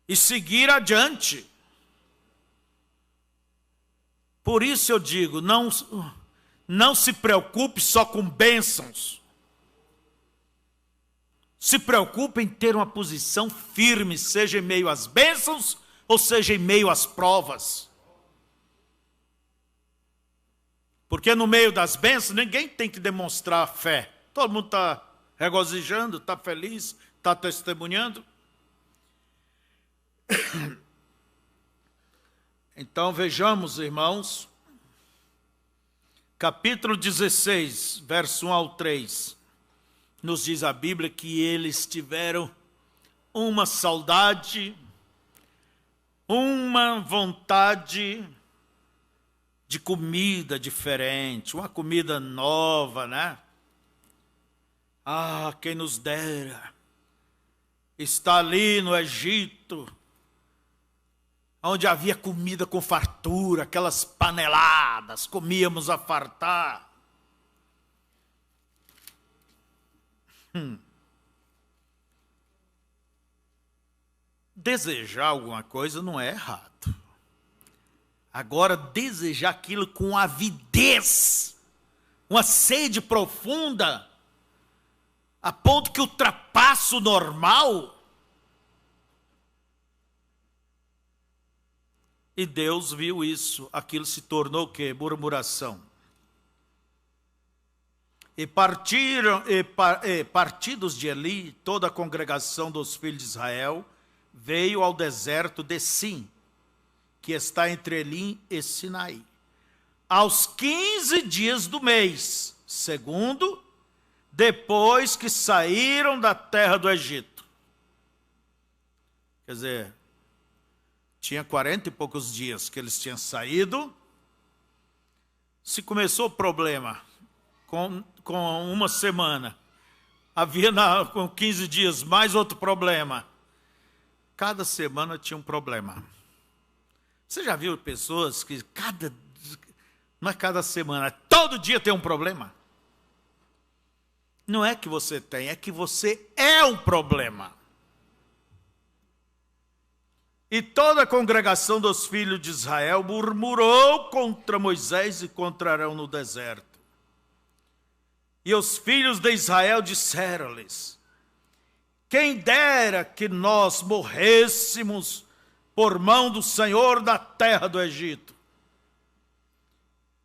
e seguir adiante. Por isso eu digo, não se preocupe só com bênçãos. Se preocupe em ter uma posição firme, seja em meio às bênçãos ou seja em meio às provas. Porque no meio das bênçãos ninguém tem que demonstrar fé. Todo mundo está regozijando, está feliz, está testemunhando. Então vejamos, irmãos, capítulo 16, verso 1 ao 3, nos diz a Bíblia que eles tiveram uma saudade, uma vontade de comida diferente, uma comida nova, né? Ah, quem nos dera está ali no Egito, onde havia comida com fartura, aquelas paneladas, comíamos a fartar. Desejar alguma coisa não é errado. Agora, desejar aquilo com avidez, uma sede profunda, a ponto que ultrapassa o normal. E Deus viu isso, aquilo se tornou o quê? Murmuração. E partidos de Eli, toda a congregação dos filhos de Israel, veio ao deserto de Sim, que está entre Elim e Sinai, aos 15 dias do mês, segundo, depois que saíram da terra do Egito. Quer dizer, tinha 40 e poucos dias que eles tinham saído. Se começou o problema com uma semana, havia com 15 dias mais outro problema. Cada semana tinha um problema. Você já viu pessoas que não é cada semana, todo dia tem um problema? Não é que você tem, é que você é um problema. E toda a congregação dos filhos de Israel murmurou contra Moisés e contra Arão no deserto. E os filhos de Israel disseram-lhes: quem dera que nós morrêssemos por mão do Senhor da terra do Egito,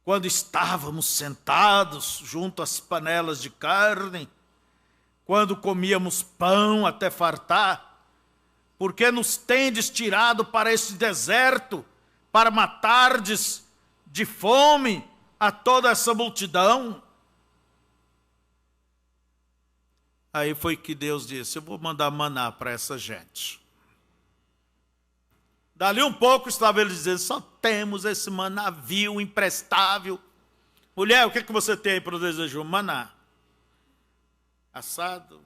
quando estávamos sentados junto às panelas de carne, quando comíamos pão até fartar, porque nos tendes tirado para este deserto, para matardes de fome a toda essa multidão? Aí foi que Deus disse: eu vou mandar maná para essa gente. Dali um pouco estava ele dizendo: só temos esse maná vil, imprestável. Mulher, o que você tem aí para o desejo? Maná. Assado,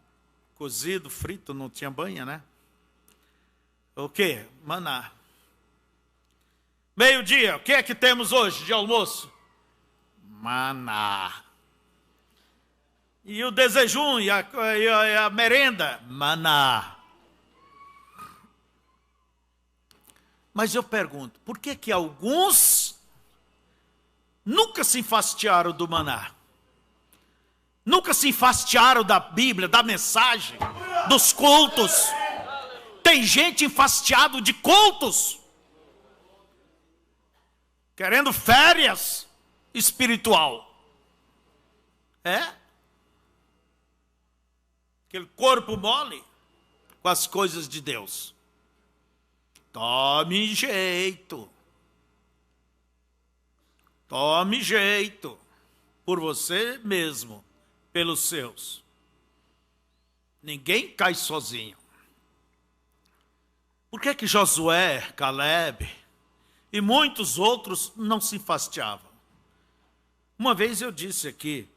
cozido, frito, não tinha banha, né? O quê? Maná. Meio-dia, o que é que temos hoje de almoço? Maná. E o desejum e a merenda? Maná. Mas eu pergunto, por que alguns nunca se enfastiaram do maná? Nunca se enfastiaram da Bíblia, da mensagem, dos cultos? Tem gente enfastiado de cultos, querendo férias espiritual. É? Aquele corpo mole com as coisas de Deus. Tome jeito. Tome jeito. Por você mesmo, pelos seus. Ninguém cai sozinho. Por que Josué, Caleb e muitos outros não se enfastiavam? Uma vez eu disse aqui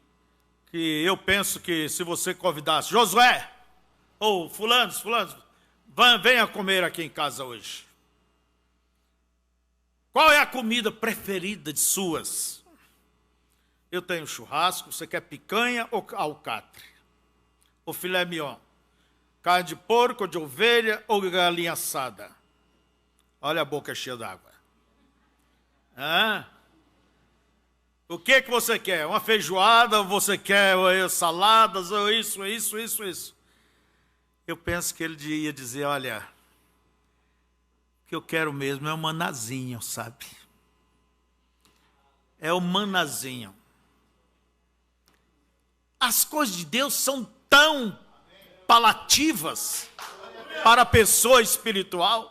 que eu penso que se você convidasse Josué ou fulanos, venha comer aqui em casa hoje. Qual é a comida preferida de suas? Eu tenho churrasco, você quer picanha ou alcatre? Ou filé mignon? Carne de porco, de ovelha ou galinha assada? Olha a boca cheia d'água. O que você quer? Uma feijoada ou você quer saladas ou isso? Eu penso que ele ia dizer: olha, o que eu quero mesmo é um manazinho, sabe? É o manazinho. As coisas de Deus são tão palativas para a pessoa espiritual.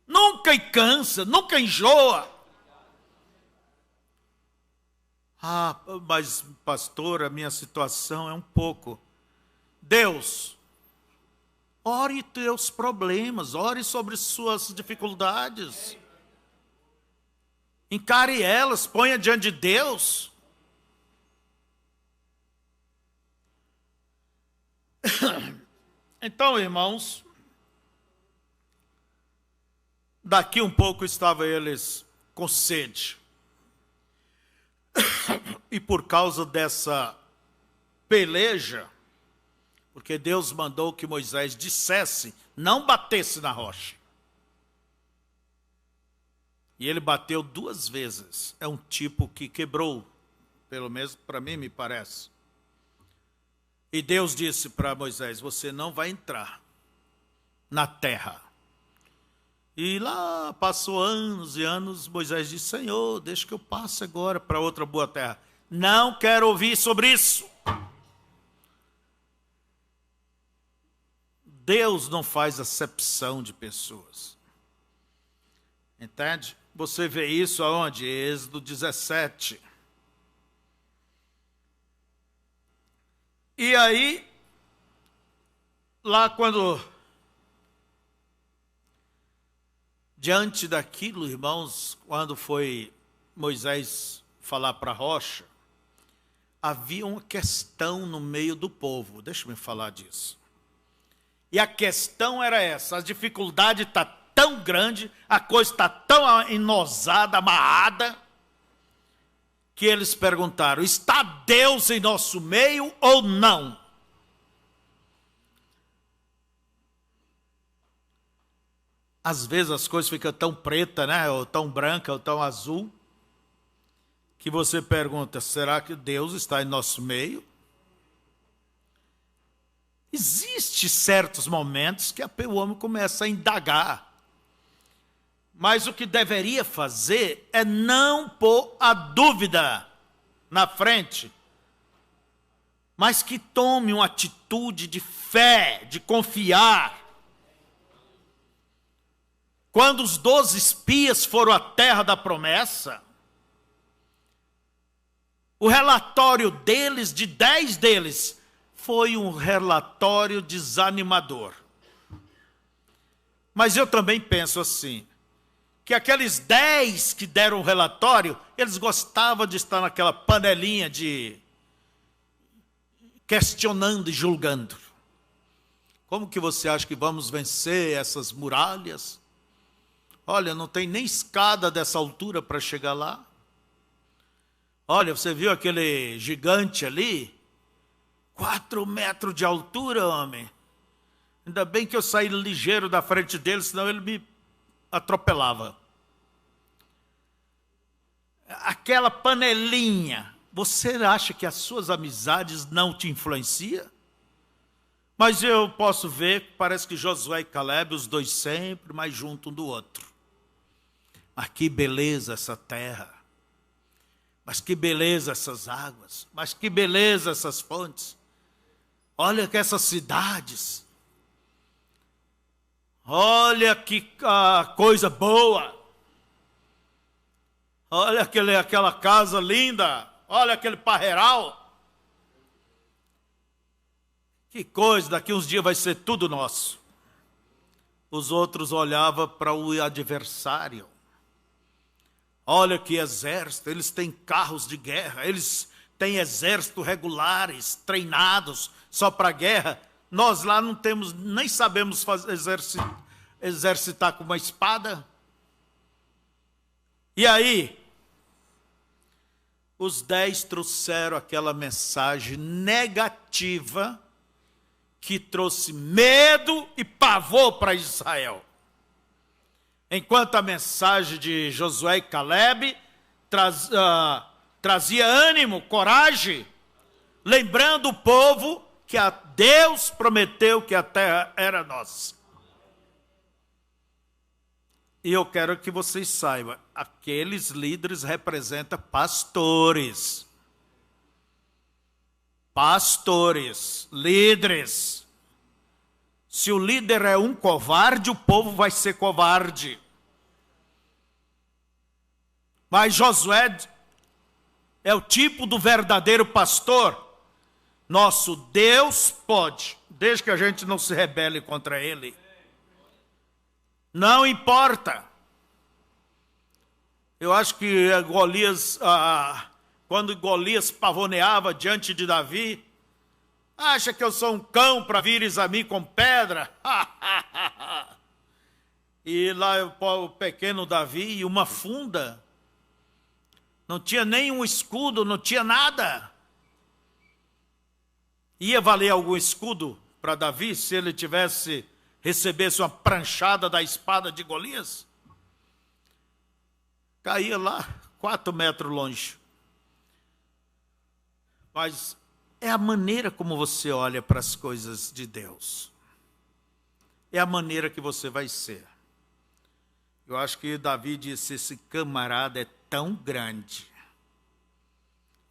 Nunca cansa, nunca enjoa. Ah, mas pastor, a minha situação é um pouco. Deus, ore teus problemas, ore sobre suas dificuldades. Encare elas, ponha diante de Deus. Então, irmãos, daqui um pouco estavam eles com sede. E por causa dessa peleja, porque Deus mandou que Moisés dissesse, não batesse na rocha. E ele bateu 2 vezes. É um tipo que quebrou, pelo menos para mim me parece. E Deus disse para Moisés, você não vai entrar na terra. E lá passou anos e anos, Moisés disse, Senhor, deixa que eu passe agora para outra boa terra. Não quero ouvir sobre isso. Deus não faz acepção de pessoas. Entende? Você vê isso aonde? Êxodo 17. E aí, lá quando, diante daquilo, irmãos, quando foi Moisés falar para a rocha, havia uma questão no meio do povo. Deixa eu falar disso. E a questão era essa, a dificuldade está tão grande, a coisa está tão enosada, amarrada, que eles perguntaram, está Deus em nosso meio ou não? Às vezes as coisas ficam tão preta, né? Ou tão branca, ou tão azul, que você pergunta, será que Deus está em nosso meio? Existem certos momentos que o homem começa a indagar. Mas o que deveria fazer é não pôr a dúvida na frente, mas que tome uma atitude de fé, de confiar. Quando os 12 espias foram à terra da promessa, o relatório deles, de 10 deles, foi um relatório desanimador. Mas eu também penso assim, que aqueles 10 que deram o relatório, eles gostavam de estar naquela panelinha de questionando e julgando. Como que você acha que vamos vencer essas muralhas? Olha, não tem nem escada dessa altura para chegar lá. Olha, você viu aquele gigante ali? 4 metros de altura, homem. Ainda bem que eu saí ligeiro da frente dele, senão ele me atropelava. Aquela panelinha, você acha que as suas amizades não te influenciam? Mas eu posso ver, parece que Josué e Caleb, os dois sempre mais juntos um do outro. Mas que beleza essa terra. Mas que beleza essas águas. Mas que beleza essas fontes. Olha que essas cidades. Olha que coisa boa. Olha aquela casa linda. Olha aquele parreiral. Que coisa, daqui uns dias vai ser tudo nosso. Os outros olhavam para o adversário. Olha que exército, eles têm carros de guerra, eles têm exército regulares, treinados só para guerra. Nós lá não temos, nem sabemos exercitar com uma espada. E aí, os 10 trouxeram aquela mensagem negativa que trouxe medo e pavor para Israel. Enquanto a mensagem de Josué e Caleb trazia ânimo, coragem, lembrando o povo que a Deus prometeu que a terra era nossa. E eu quero que vocês saibam, aqueles líderes representam pastores. Pastores, líderes. Se o líder é um covarde, o povo vai ser covarde. Mas Josué é o tipo do verdadeiro pastor. Nosso Deus pode, desde que a gente não se rebele contra Ele. Não importa. Eu acho que Golias, quando Golias pavoneava diante de Davi, acha que eu sou um cão para vires a mim com pedra? E lá o pequeno Davi e uma funda, não tinha nem um escudo, não tinha nada. Ia valer algum escudo para Davi se ele recebesse uma pranchada da espada de Golias? Caía lá 4 metros longe. Mas é a maneira como você olha para as coisas de Deus. É a maneira que você vai ser. Eu acho que Davi disse, esse camarada é tão grande.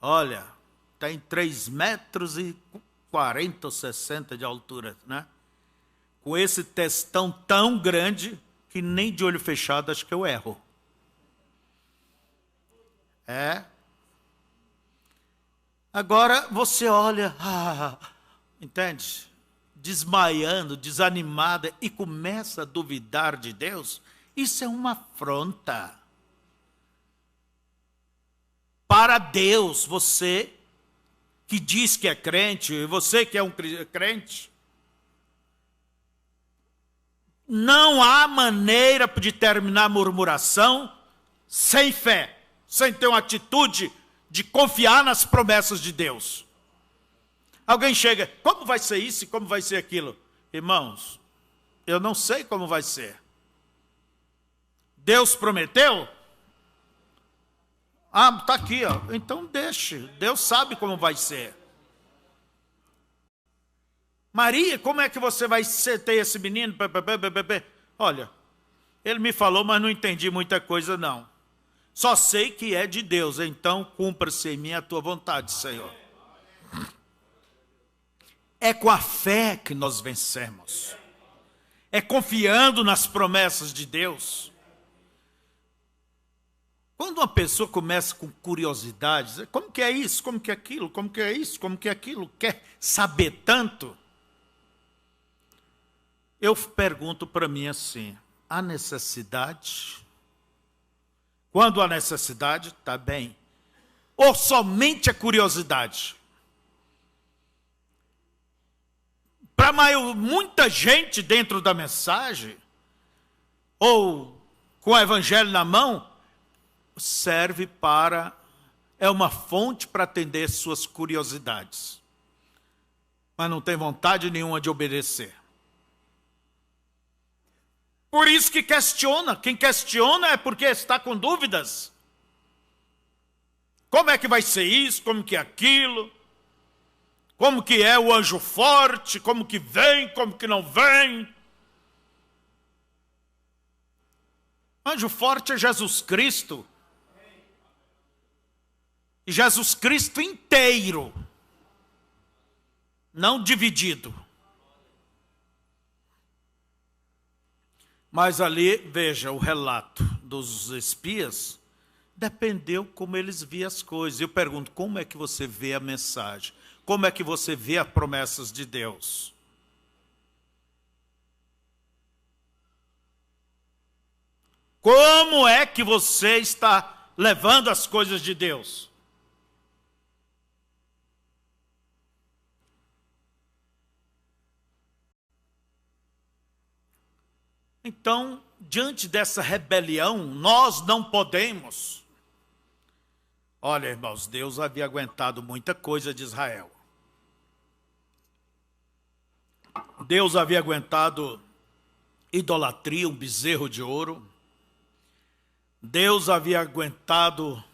Olha, tem 3 metros e 40 ou 60 de altura, né? Com esse testão tão grande que nem de olho fechado acho que eu erro. Agora você olha, entende? Desmaiando, desanimada e começa a duvidar de Deus. Isso é uma afronta. Para Deus, você que diz que é crente, você que é um crente, não há maneira de terminar a murmuração sem fé, sem ter uma atitude de confiar nas promessas de Deus. Alguém chega, como vai ser isso e como vai ser aquilo? Irmãos, eu não sei como vai ser. Deus prometeu? Está aqui, ó. Então deixe, Deus sabe como vai ser. Maria, como é que você vai ter esse menino? Olha, ele me falou, mas não entendi muita coisa não. Só sei que é de Deus, então cumpra-se em mim a tua vontade, Senhor. É com a fé que nós vencemos. É confiando nas promessas de Deus. Quando uma pessoa começa com curiosidade, como que é isso, como que é aquilo, como que é isso, como que é aquilo, quer saber tanto, eu pergunto para mim assim, há necessidade? Quando há necessidade, está bem. Ou somente a curiosidade? Para muita gente dentro da mensagem, ou com o evangelho na mão, serve para, é uma fonte para atender suas curiosidades. Mas não tem vontade nenhuma de obedecer. Por isso que questiona. Quem questiona é porque está com dúvidas. Como é que vai ser isso? Como que é aquilo? Como que é o anjo forte? Como que vem? Como que não vem? Anjo forte é Jesus Cristo. E Jesus Cristo inteiro. Não dividido. Mas ali, veja, o relato dos espias dependeu como eles viam as coisas. Eu pergunto, como é que você vê a mensagem? Como é que você vê as promessas de Deus? Como é que você está levando as coisas de Deus? Então, diante dessa rebelião, nós não podemos. Olha, irmãos, Deus havia aguentado muita coisa de Israel. Deus havia aguentado idolatria, um bezerro de ouro. Deus havia aguentado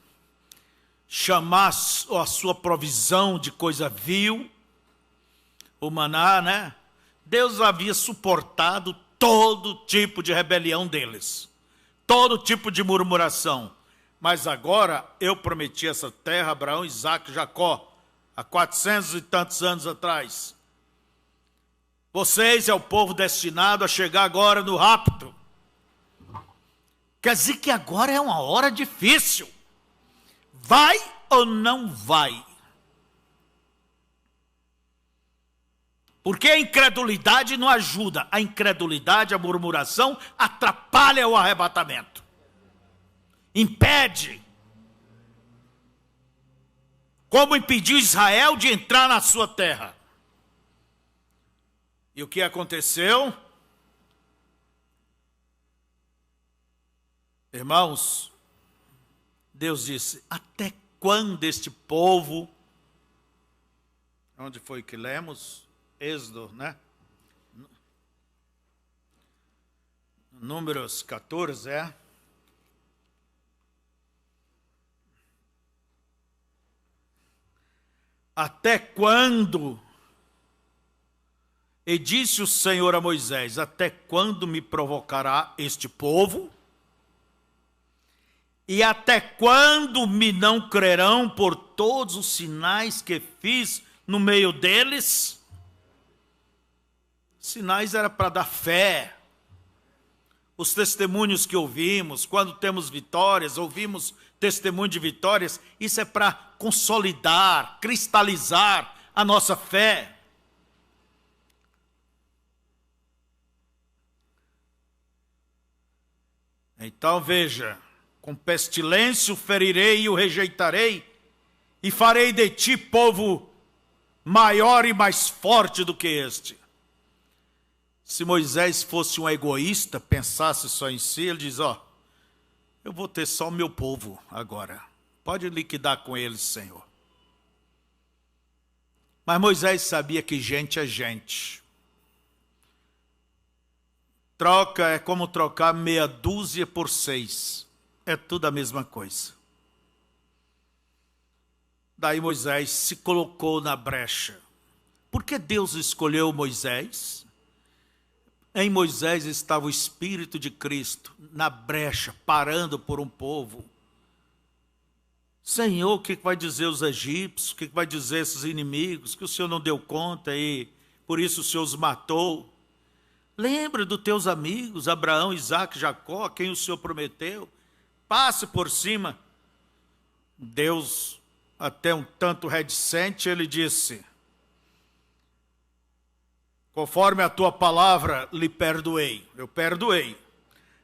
chamar a sua provisão de coisa vil, o maná, né? Deus havia suportado todo tipo de rebelião deles, todo tipo de murmuração. Mas agora eu prometi essa terra a Abraão, Isaque e Jacó, há 400 e tantos anos atrás. Vocês é o povo destinado a chegar agora no rapto. Quer dizer que agora é uma hora difícil. Vai ou não vai? Porque a incredulidade não ajuda. A incredulidade, a murmuração, atrapalha o arrebatamento. Impede. Como impediu Israel de entrar na sua terra. E o que aconteceu? Irmãos, Deus disse, até quando este povo... Onde foi que lemos? Êxodo, né? Números 14, Até quando? E disse o Senhor a Moisés, até quando me provocará este povo? E até quando me não crerão por todos os sinais que fiz no meio deles? Sinais era para dar fé. Os testemunhos que ouvimos, quando temos vitórias, ouvimos testemunho de vitórias, isso é para consolidar, cristalizar a nossa fé. Então veja, com pestilência o ferirei e o rejeitarei, e farei de ti povo maior e mais forte do que este. Se Moisés fosse um egoísta, pensasse só em si, ele diz, eu vou ter só o meu povo agora. Pode liquidar com eles, Senhor. Mas Moisés sabia que gente é gente. Troca é como trocar meia dúzia por 6. É tudo a mesma coisa. Daí Moisés se colocou na brecha. Por que Deus escolheu Moisés? Em Moisés estava o Espírito de Cristo, na brecha, parando por um povo. Senhor, o que vai dizer os egípcios? O que vai dizer esses inimigos? Que o Senhor não deu conta e por isso o Senhor os matou. Lembra dos teus amigos, Abraão, Isaque, Jacó, a quem o Senhor prometeu. Passe por cima. Deus, até um tanto reticente, ele disse, conforme a tua palavra lhe perdoei. Eu perdoei.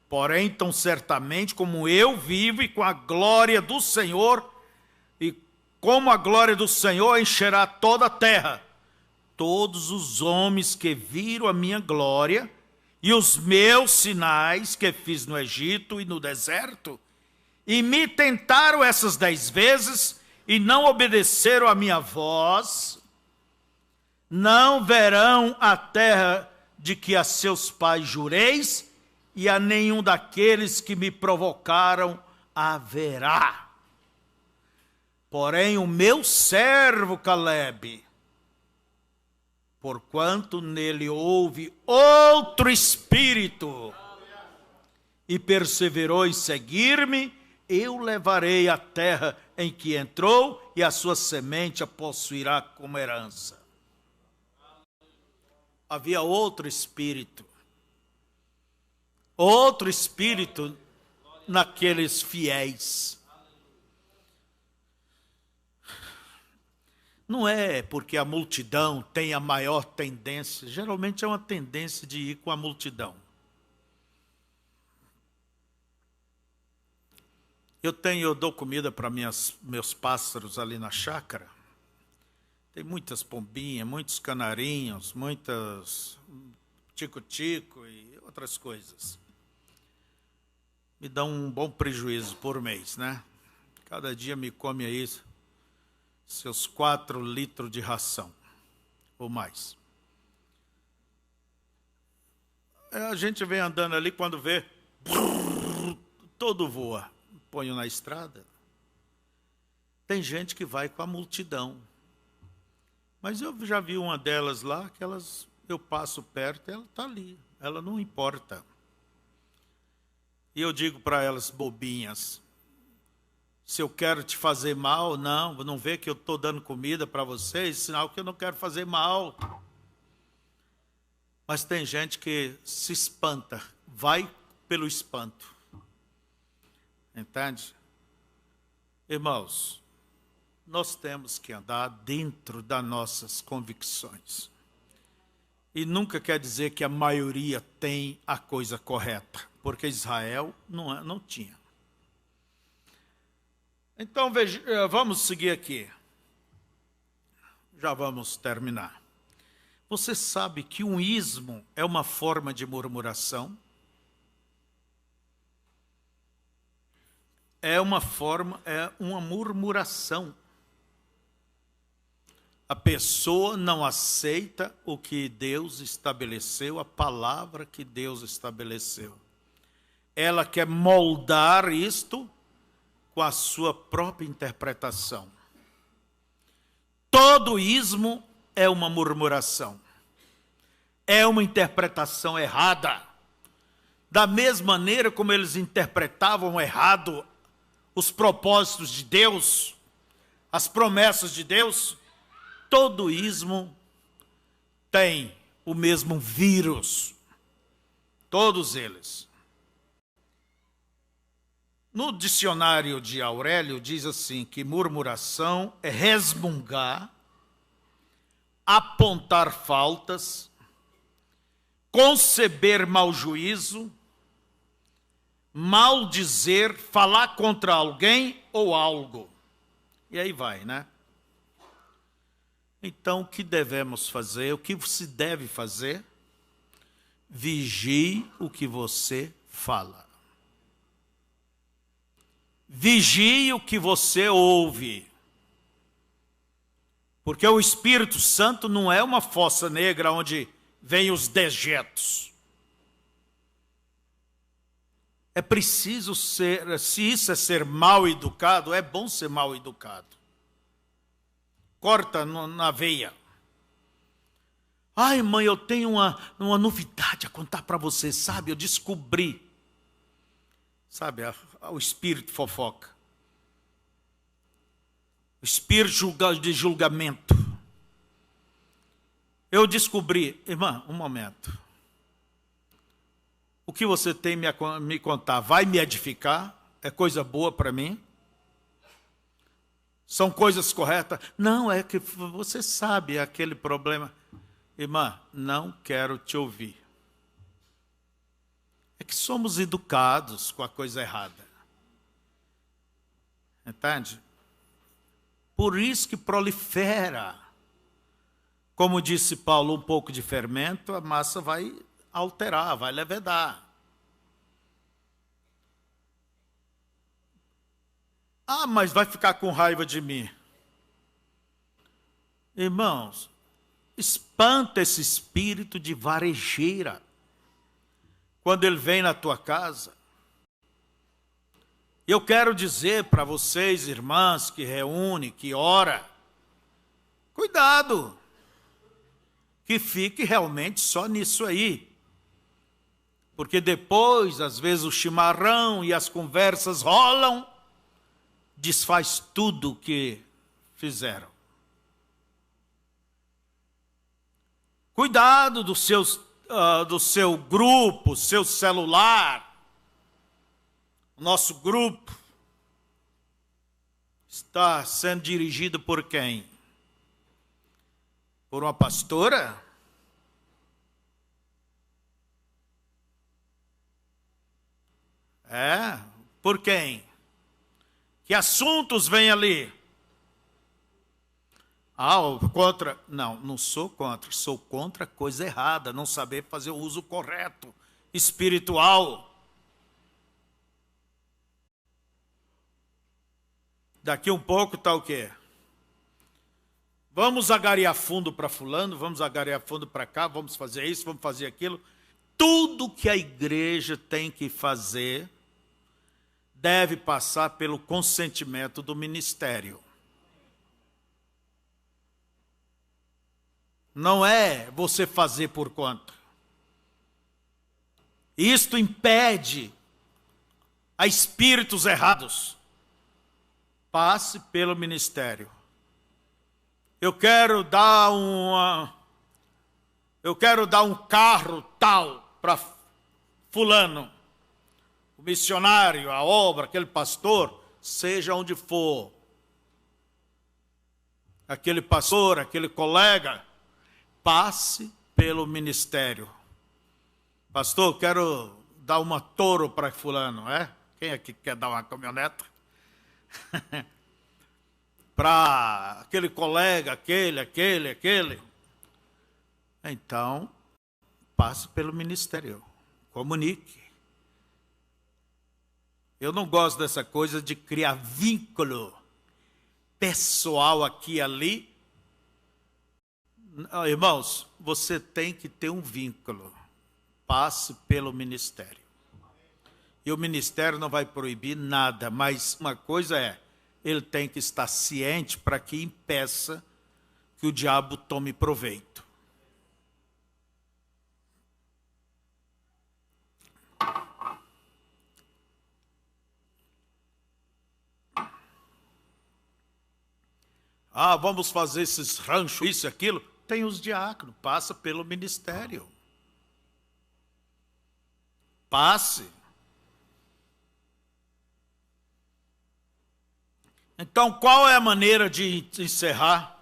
Porém, tão certamente como eu vivo e com a glória do Senhor, e como a glória do Senhor encherá toda a terra, todos os homens que viram a minha glória e os meus sinais que fiz no Egito e no deserto, e me tentaram essas 10 vezes e não obedeceram à minha voz, não verão a terra de que a seus pais jureis, e a nenhum daqueles que me provocaram haverá. Porém, o meu servo Calebe, porquanto nele houve outro espírito, e perseverou em seguir-me, eu levarei a terra em que entrou, e a sua semente a possuirá como herança. Havia outro espírito naqueles fiéis. Não é porque a multidão tem a maior tendência, geralmente é uma tendência de ir com a multidão. Eu dou comida para meus pássaros ali na chácara. Tem muitas pombinhas, muitos canarinhos, muitas tico-tico e outras coisas. Me dão um bom prejuízo por mês, né? Cada dia me come aí seus 4 litros de ração, ou mais. A gente vem andando ali, quando vê, todo voa. Ponho na estrada. Tem gente que vai com a multidão. Mas eu já vi uma delas lá, que eu passo perto, ela está ali, ela não importa. E eu digo para elas, bobinhas, se eu quero te fazer mal, não vê que eu estou dando comida para vocês, sinal que eu não quero fazer mal. Mas tem gente que se espanta, vai pelo espanto. Entende? Irmãos, nós temos que andar dentro das nossas convicções. E nunca quer dizer que a maioria tem a coisa correta, porque Israel não tinha. Então, vamos seguir aqui. Já vamos terminar. Você sabe que um ismo é uma forma de murmuração? É uma murmuração. A pessoa não aceita o que Deus estabeleceu, a palavra que Deus estabeleceu. Ela quer moldar isto com a sua própria interpretação. Todo ismo é uma murmuração. É uma interpretação errada. Da mesma maneira como eles interpretavam errado os propósitos de Deus, as promessas de Deus, todo ismo tem o mesmo vírus. Todos eles. No dicionário de Aurélio diz assim, que murmuração é resmungar, apontar faltas, conceber mau juízo, maldizer, falar contra alguém ou algo. E aí vai, né? Então, o que devemos fazer? O que se deve fazer? Vigie o que você fala. Vigie o que você ouve. Porque o Espírito Santo não é uma fossa negra onde vêm os dejetos. É preciso ser, se isso é ser mal educado, é bom ser mal educado. Corta na veia. Ai, mãe, eu tenho uma novidade a contar para você, sabe? Eu descobri. Sabe, o espírito fofoca. O espírito de julgamento. Eu descobri, irmã, um momento. O que você tem me contar vai me edificar? É coisa boa para mim? São coisas corretas? Não, é que você sabe aquele problema. Irmã, não quero te ouvir. É que somos educados com a coisa errada. Entende? Por isso que prolifera. Como disse Paulo, um pouco de fermento, a massa vai alterar, vai levedar. Ah, mas vai ficar com raiva de mim. Irmãos, espanta esse espírito de varejeira. Quando ele vem na tua casa. Eu quero dizer para vocês, irmãs, que reúne, que ora, cuidado, que fique realmente só nisso aí. Porque depois, às vezes, o chimarrão e as conversas rolam, desfaz tudo o que fizeram. Cuidado do seu grupo, seu celular. O nosso grupo está sendo dirigido por quem? Por uma pastora? É? Por quem? Que assuntos vêm ali? Ah, contra... Não sou contra. Sou contra a coisa errada, não saber fazer o uso correto, espiritual. Daqui um pouco está o quê? Vamos agariar fundo para fulano, vamos agariar fundo para cá, vamos fazer isso, vamos fazer aquilo. Tudo que a igreja tem que fazer deve passar pelo consentimento do ministério. Não é você fazer por conta. Isto impede a espíritos errados. Passe pelo ministério. Eu quero dar um carro tal para fulano. O missionário, a obra, aquele pastor, seja onde for. aquele pastor, aquele colega, passe pelo ministério. Pastor, quero dar uma Toro para fulano, é? Quem aqui quer dar uma caminhoneta? Para aquele colega, aquele. Então, passe pelo ministério, comunique. Eu não gosto dessa coisa de criar vínculo pessoal aqui e ali. Irmãos, você tem que ter um vínculo. Passe pelo ministério. E o ministério não vai proibir nada, mas uma coisa é, ele tem que estar ciente para que impeça que o diabo tome proveito. Ah, vamos fazer esses ranchos, isso e aquilo. Tem os diáconos, passa pelo ministério. Passe. Então, qual é a maneira de encerrar?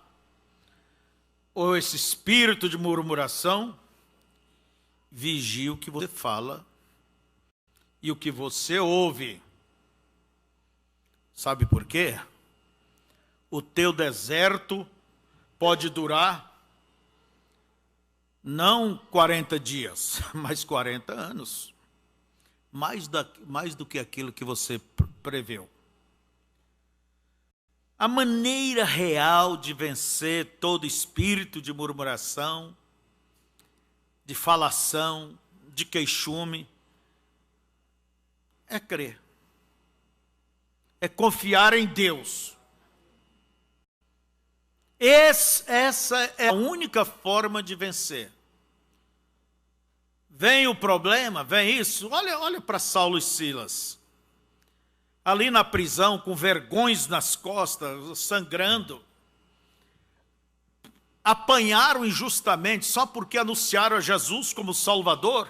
Ou esse espírito de murmuração? Vigie o que você fala e o que você ouve. Sabe por quê? O teu deserto pode durar não 40 dias, mas 40 anos. Mais do que aquilo que você preveu. A maneira real de vencer todo espírito de murmuração, de falação, de queixume, é crer. É confiar em Deus. Essa é a única forma de vencer. Vem o problema, vem isso. Olha para Saulo e Silas. Ali na prisão, com vergões nas costas, sangrando. Apanharam injustamente só porque anunciaram a Jesus como Salvador.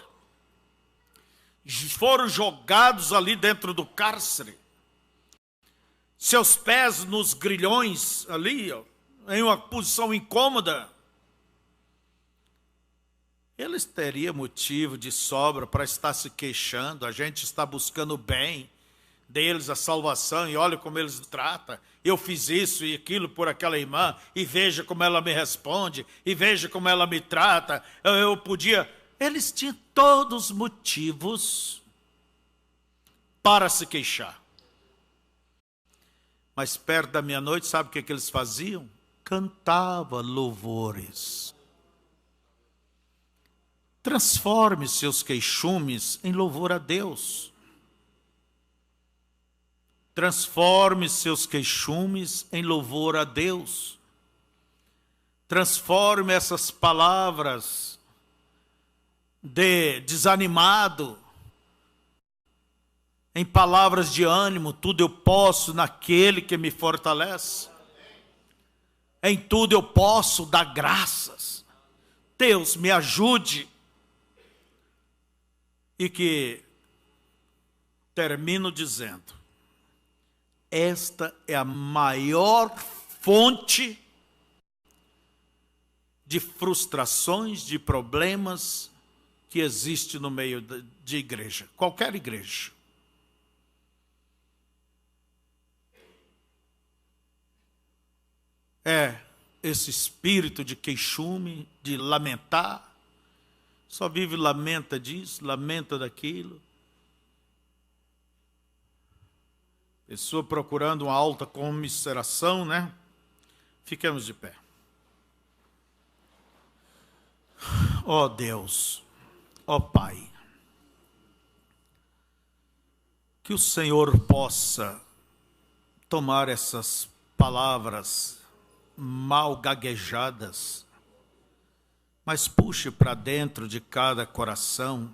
Foram jogados ali dentro do cárcere. Seus pés nos grilhões ali, ó, em uma posição incômoda. Eles teriam motivo de sobra para estar se queixando. A gente está buscando o bem deles, a salvação, e olha como eles tratam. Eu fiz isso e aquilo por aquela irmã, e veja como ela me responde, e veja como ela me trata. Eu podia... Eles tinham todos os motivos para se queixar. Mas perto da meia-noite, sabe o que eles faziam? Cantava louvores. Transforme seus queixumes em louvor a Deus. Transforme seus queixumes em louvor a Deus. Transforme essas palavras de desanimado em palavras de ânimo. Tudo eu posso naquele que me fortalece. Em tudo eu posso dar graças. Deus me ajude. E que termino dizendo, esta é a maior fonte de frustrações, de problemas que existe no meio de igreja, qualquer igreja. É esse espírito de queixume, de lamentar, só vive lamenta disso, lamenta daquilo. Pessoa procurando uma alta comiseração, né? Fiquemos de pé. Ó Deus, ó Pai, que o Senhor possa tomar essas palavras mal gaguejadas, mas puxe para dentro de cada coração,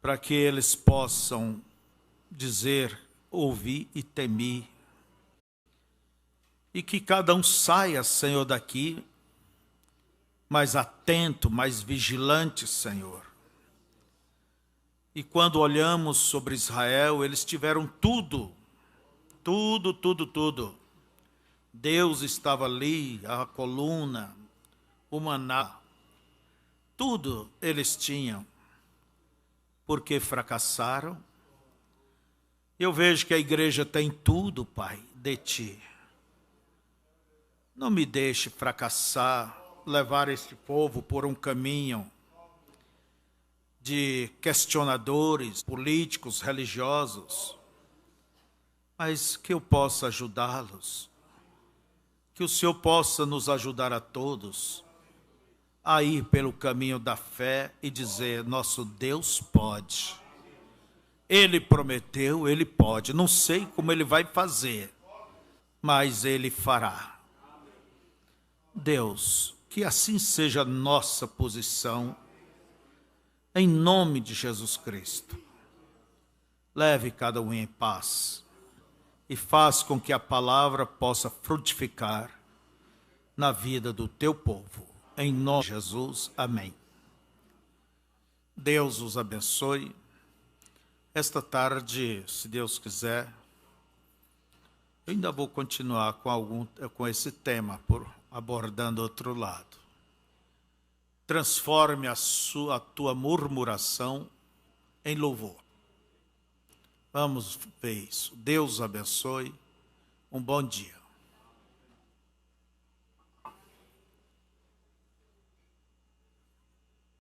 para que eles possam dizer, ouvir e temer. E que cada um saia, Senhor, daqui mais atento, mais vigilante, Senhor. E quando olhamos sobre Israel, eles tiveram tudo. Deus estava ali, a coluna, o maná, tudo eles tinham, porque fracassaram. Eu vejo que a igreja tem tudo, Pai, de Ti. Não me deixe fracassar, levar este povo por um caminho de questionadores políticos, religiosos, mas que eu possa ajudá-los, que o Senhor possa nos ajudar a todos a ir pelo caminho da fé e dizer: nosso Deus pode. Ele prometeu, Ele pode. Não sei como Ele vai fazer, mas Ele fará. Deus, que assim seja a nossa posição, em nome de Jesus Cristo. Leve cada um em paz e faz com que a palavra possa frutificar na vida do teu povo. Em nome de Jesus, amém. Deus os abençoe. Esta tarde, se Deus quiser, eu ainda vou continuar com esse tema, abordando outro lado. Transforme a tua murmuração em louvor. Vamos ver isso. Deus abençoe. Um bom dia.